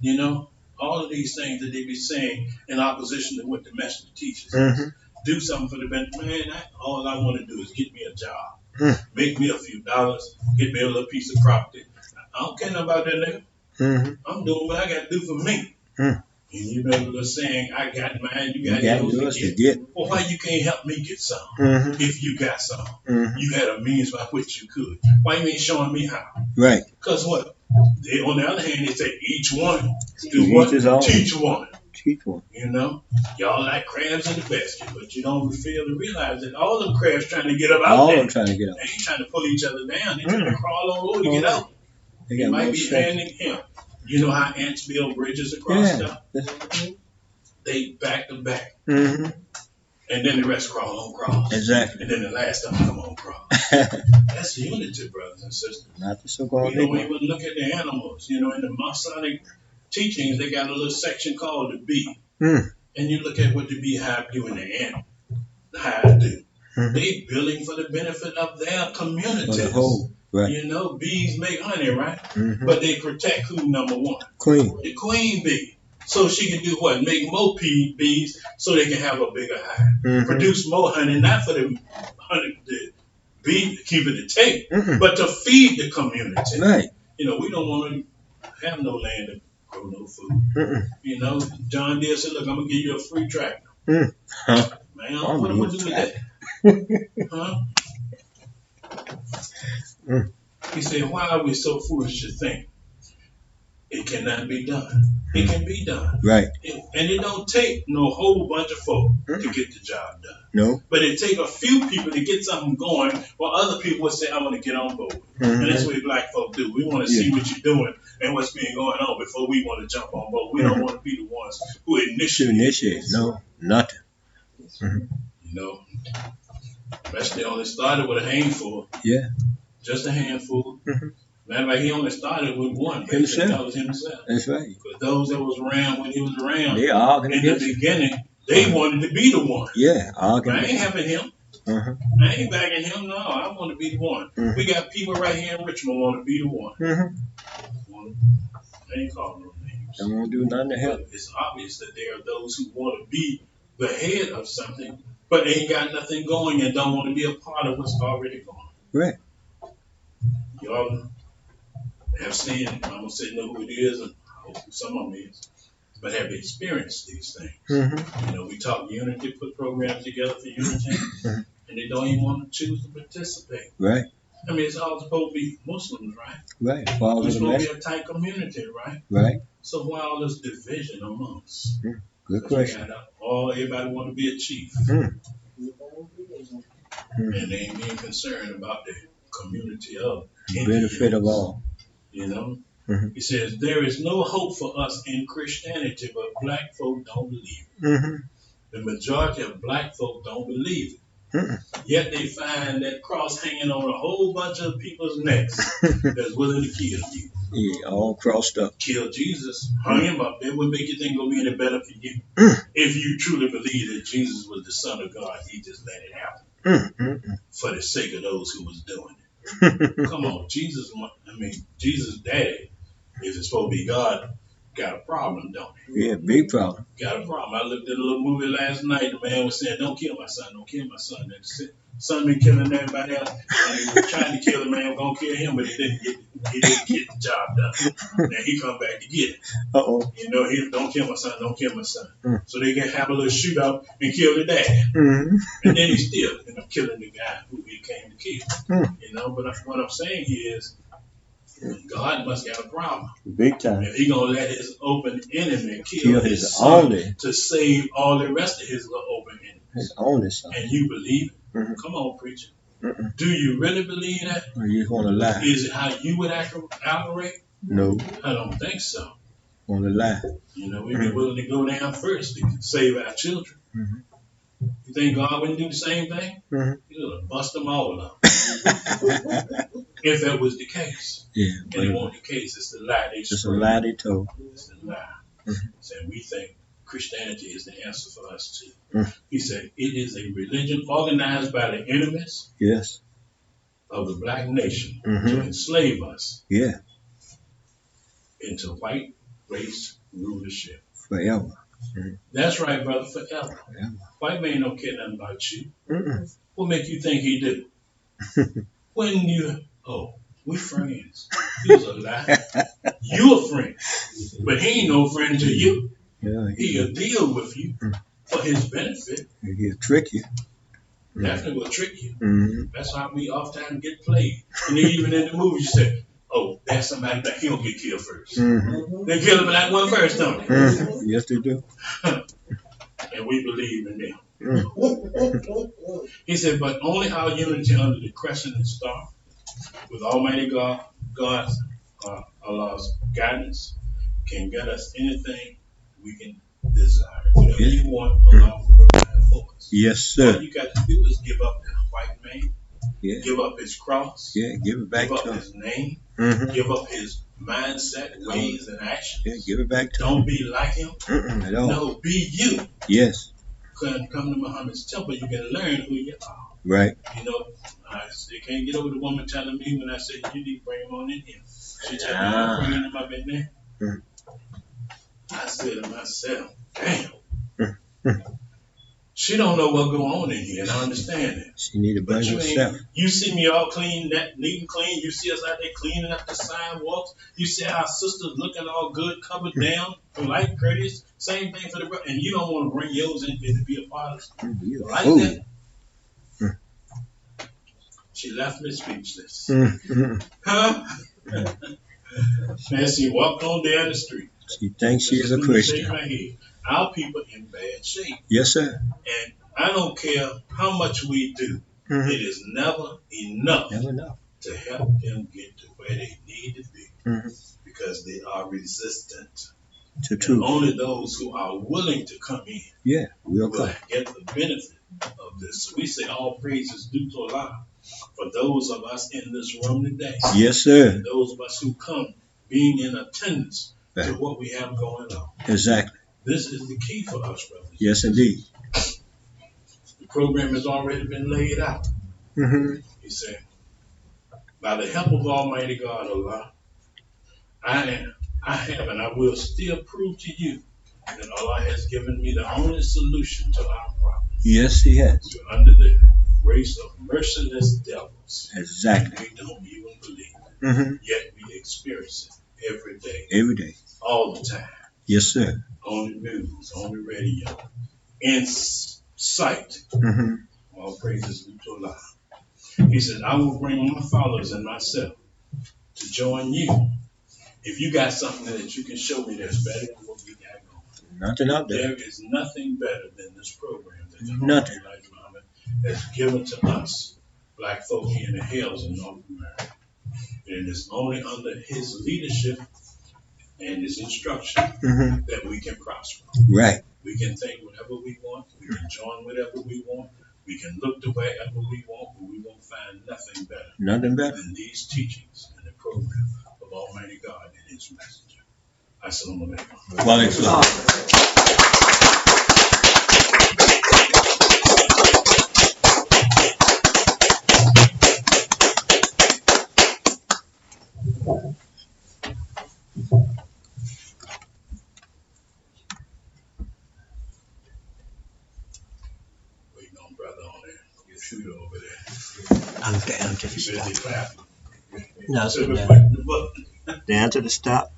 Speaker 1: You know? All of these things that they be saying in opposition to what the messenger teaches.
Speaker 3: Mm-hmm.
Speaker 1: Do something for the benefit. Man, all I want to do is get me a job.
Speaker 3: Hmm.
Speaker 1: Make me a few dollars. Get me a little piece of property. I don't care nothing about that nigga.
Speaker 3: Mm-hmm.
Speaker 1: I'm doing what I got to do for me.
Speaker 3: Hmm.
Speaker 1: And you know the saying, I got mine, you got
Speaker 3: yours
Speaker 1: yours
Speaker 3: to get.
Speaker 1: Well, why you can't help me get some?
Speaker 3: Mm-hmm.
Speaker 1: If you got some.
Speaker 3: Mm-hmm.
Speaker 1: You had a means by which you could. Why you ain't showing me how?
Speaker 3: Right.
Speaker 1: Because what? On the other hand, they say each one do
Speaker 3: Each
Speaker 1: what?
Speaker 3: his own.
Speaker 1: Teach one.
Speaker 3: Teach one.
Speaker 1: You know? Y'all like crabs in the basket, but you don't fail to realize that all them crabs trying to get up out
Speaker 3: All
Speaker 1: there.
Speaker 3: them trying to get out.
Speaker 1: They ain't trying to pull each other down. They trying to crawl all over to get out.
Speaker 3: They
Speaker 1: It
Speaker 3: got
Speaker 1: might
Speaker 3: no
Speaker 1: be
Speaker 3: strength.
Speaker 1: hand in hand. You know how ants build bridges across stuff?
Speaker 3: Yeah.
Speaker 1: They back to back.
Speaker 3: Mm-hmm.
Speaker 1: And then the rest crawl on cross.
Speaker 3: Exactly.
Speaker 1: And then the last time come on cross. That's unity, brothers and sisters.
Speaker 3: Not the
Speaker 1: We
Speaker 3: so-called
Speaker 1: don't
Speaker 3: Negro.
Speaker 1: even look at the animals. You know, in the Masonic teachings, they got a little section called the bee.
Speaker 3: Mm.
Speaker 1: And you look at what the beehive do and the ant hive do.
Speaker 3: Mhm.
Speaker 1: They billing for the benefit of their
Speaker 3: For
Speaker 1: communities.
Speaker 3: the whole. Right.
Speaker 1: You know, bees make honey, right?
Speaker 3: Mhm.
Speaker 1: But they protect who, number one?
Speaker 3: Queen.
Speaker 1: The queen bee. So she can do what? Make more bees so they can have a bigger hive.
Speaker 3: Mhm.
Speaker 1: Produce more honey, not for the honey, the bee to keep it to take,
Speaker 3: Mm-mm.
Speaker 1: but to feed the community.
Speaker 3: Right.
Speaker 1: You know, we don't want to have no land to grow no food.
Speaker 3: Mm-mm.
Speaker 1: You know, John Deere said, look, I'm going to give you a free tractor.
Speaker 3: Mm. Huh.
Speaker 1: Man, what am I going to do with that? Huh?
Speaker 3: Mm.
Speaker 1: He said, why are we so foolish to think it cannot be done? It can be done.
Speaker 3: Right.
Speaker 1: And it don't take no whole bunch of folk to get the job done.
Speaker 3: No.
Speaker 1: But it take a few people to get something going while other people would say, I want to get on board.
Speaker 3: Mhm.
Speaker 1: And that's what black folk do. We want to see what you're doing and what's been going on before we want to jump on board. We don't want to be the ones who initiate.
Speaker 3: No. Nothing.
Speaker 1: You know, especially only started with a handful.
Speaker 3: Yeah.
Speaker 1: Just a handful.
Speaker 3: Mhm.
Speaker 1: Matter of fact, he only started with one.
Speaker 3: Himself.
Speaker 1: That was himself.
Speaker 3: That's right.
Speaker 1: But those that was around when he was around
Speaker 3: They arguing
Speaker 1: in the
Speaker 3: against it.
Speaker 1: beginning, they wanted to be the one.
Speaker 3: Yeah.
Speaker 1: I
Speaker 3: Arguing
Speaker 1: ain't
Speaker 3: against
Speaker 1: having him.
Speaker 3: it. Uh-huh.
Speaker 1: I ain't backing him. No, I want to be the one.
Speaker 3: Mhm.
Speaker 1: We got people right here in Richmond want to be the one.
Speaker 3: Mm-hmm.
Speaker 1: I ain't calling no names.
Speaker 3: Don't want to do nothing to help.
Speaker 1: But it's obvious that there are those who want to be the head of something, but ain't got nothing going and don't want to be a part of what's already going.
Speaker 3: Right.
Speaker 1: Y'all have seen, I'm going to say know who it is, and I hope some of them is, but have experienced these things.
Speaker 3: Mm-hmm.
Speaker 1: You know, we talk unity, put programs together for unity,
Speaker 3: Mhm.
Speaker 1: and they don't even want to choose to participate.
Speaker 3: Right.
Speaker 1: I mean, it's all supposed to be Muslims, right?
Speaker 3: Right.
Speaker 1: We're
Speaker 3: Follow the
Speaker 1: supposed to
Speaker 3: message.
Speaker 1: be a tight community, right?
Speaker 3: Right.
Speaker 1: So why all this division amongst?
Speaker 3: Good
Speaker 1: 'Cause we
Speaker 3: question.
Speaker 1: got everybody want to be a chief,
Speaker 3: Mm.
Speaker 1: and they ain't being concerned about the community of
Speaker 3: Benefit of all.
Speaker 1: You know,
Speaker 3: Mhm.
Speaker 1: he says there is no hope for us in Christianity, but black folk don't believe it.
Speaker 3: Mm-hmm.
Speaker 1: The majority of black folk don't believe it.
Speaker 3: Mm-mm.
Speaker 1: Yet they find that cross hanging on a whole bunch of people's necks that's willing to kill you.
Speaker 3: Yeah, all crossed up.
Speaker 1: Kill Jesus, hung him up. That would make you think it'll be any better for you. If you truly believe that Jesus was the Son of God, he just let it happen for the sake of those who was doing it. Come on, Jesus, Jesus' daddy, if it's supposed to be God, got a problem, don't he?
Speaker 3: Yeah, big problem.
Speaker 1: Got a problem. I looked at a little movie last night. The man was saying, "Don't kill my son. Don't kill my son." And the son been killing everybody else, and he was trying to kill the man. Gonna kill him, but he didn't get the job done. Now he come back to get it.
Speaker 3: Uh-oh.
Speaker 1: You know, he don't kill my son. Don't kill my son. So they can have a little shootout and kill the dad,
Speaker 3: Mm-hmm.
Speaker 1: and then he still end up killing the guy who he came to kill. You know, but what I'm saying is, God must got a problem.
Speaker 3: Big time.
Speaker 1: If he gonna let his open enemy
Speaker 3: Kill
Speaker 1: kill his
Speaker 3: his
Speaker 1: son
Speaker 3: only.
Speaker 1: to save all the rest of his open enemies,
Speaker 3: His only son.
Speaker 1: and you believe it?
Speaker 3: Mhm.
Speaker 1: Come on, preacher.
Speaker 3: Mm-mm.
Speaker 1: Do you really believe that?
Speaker 3: Or you just want to lie?
Speaker 1: Is it how you would operate?
Speaker 3: No.
Speaker 1: I don't think so.
Speaker 3: Want to lie.
Speaker 1: You know, we'd be willing to go down first to save our children.
Speaker 3: Mhm.
Speaker 1: You think God wouldn't do the same thing?
Speaker 3: Mhm.
Speaker 1: He would have bust them all up. If that was the case.
Speaker 3: Yeah.
Speaker 1: And it wasn't the case. It's the lie they
Speaker 3: Just a
Speaker 1: spread.
Speaker 3: lie they told.
Speaker 1: It's the lie. And we think Christianity is the answer for us too. He said it is a religion organized by the enemies
Speaker 3: Yes.
Speaker 1: of the black nation to
Speaker 3: Mhm.
Speaker 1: enslave us
Speaker 3: Yeah.
Speaker 1: into white race rulership.
Speaker 3: Forever.
Speaker 1: That's right, brother, forever.
Speaker 3: Forever.
Speaker 1: White man don't care nothing about you.
Speaker 3: Mm-mm.
Speaker 1: What make you think he do? We friends. He was a lie. You a friend. But he ain't no friend to you.
Speaker 3: Yeah.
Speaker 1: He'll deal with you for his benefit.
Speaker 3: He'll trick you.
Speaker 1: Definitely will trick you.
Speaker 3: Mm-hmm.
Speaker 1: That's how we oftentimes get played. And then even in the movies, you say, "Oh, that's somebody that he don't get killed first."
Speaker 3: Mm-hmm.
Speaker 1: They kill the black one first, don't they?
Speaker 3: Mm-hmm. Yes, they do.
Speaker 1: And we believe in them. He said, but only our unity under the crescent and star, with Almighty God's Allah's guidance, can get us anything we can desire. Whatever you want, Allah will provide for us.
Speaker 3: Yes,
Speaker 1: All
Speaker 3: sir.
Speaker 1: you got to do is give up that white man
Speaker 3: Yeah.
Speaker 1: Give up his cross.
Speaker 3: Yeah, give it back
Speaker 1: Give up
Speaker 3: to him.
Speaker 1: his name.
Speaker 3: Mm-hmm.
Speaker 1: Give up his mindset, ways, and actions.
Speaker 3: Yeah, give it back to him.
Speaker 1: Don't be like him.
Speaker 3: At all.
Speaker 1: No, be you.
Speaker 3: Yes.
Speaker 1: Come to Muhammad's temple, you can learn who you are.
Speaker 3: Right.
Speaker 1: You know, I still can't get over the woman telling me when I said, you need to bring him on in here. She told me, I'm bringing him up in there. I said to myself, damn. She don't know what go on in here, and I understand that.
Speaker 3: She need to bring herself.
Speaker 1: You see me all clean, neat and clean. You see us out there cleaning up the sidewalks. You see our sisters looking all good, covered down, polite, courteous. Same thing for the brother. And you don't want to bring yours in here to be a part of it. Like that. She left me speechless. Huh? And she walked on down the street.
Speaker 3: She thinks she is a Christian.
Speaker 1: Our people in bad shape.
Speaker 3: Yes, sir.
Speaker 1: And I don't care how much we do. It is never enough to help them get to where they need to be because they are resistant.
Speaker 3: To truth.
Speaker 1: Only those who are willing to come in will get the benefit of this. So we say all praises due to Allah for those of us in this room today.
Speaker 3: Yes, sir.
Speaker 1: And those of us who come being in attendance to what we have going on.
Speaker 3: Exactly.
Speaker 1: This is the key for us, brothers.
Speaker 3: Yes, indeed.
Speaker 1: The program has already been laid out. He said, by the help of Almighty God, Allah, I have and I will still prove to you that Allah has given me the only solution to our problem.
Speaker 3: Yes, He has.
Speaker 1: We're under the grace of merciless devils.
Speaker 3: Exactly.
Speaker 1: We don't even believe it. Yet we experience it every day.
Speaker 3: Every day.
Speaker 1: All the time.
Speaker 3: Yes, sir.
Speaker 1: On the news, on the radio, in sight. All praises due to Allah. He said, I will bring my followers and myself to join you. If you got something that you can show me that's better than what we got going.
Speaker 3: Nothing out there.
Speaker 1: There is nothing better than this program that
Speaker 3: Nothing.
Speaker 1: Muhammad has given to us, black folk here in the hills in North America. And it's only under his leadership and his instruction that we can prosper.
Speaker 3: Right.
Speaker 1: We can think whatever we want. We can join whatever we want. We can look to wherever we want, but we won't find nothing better.
Speaker 3: Nothing better
Speaker 1: than these teachings and the program of Almighty God and His messenger. Assalamu alaikum.
Speaker 3: Wa alaikum salam.
Speaker 1: Over there.
Speaker 3: I'm down to the stop.
Speaker 1: No,
Speaker 3: down to the stop.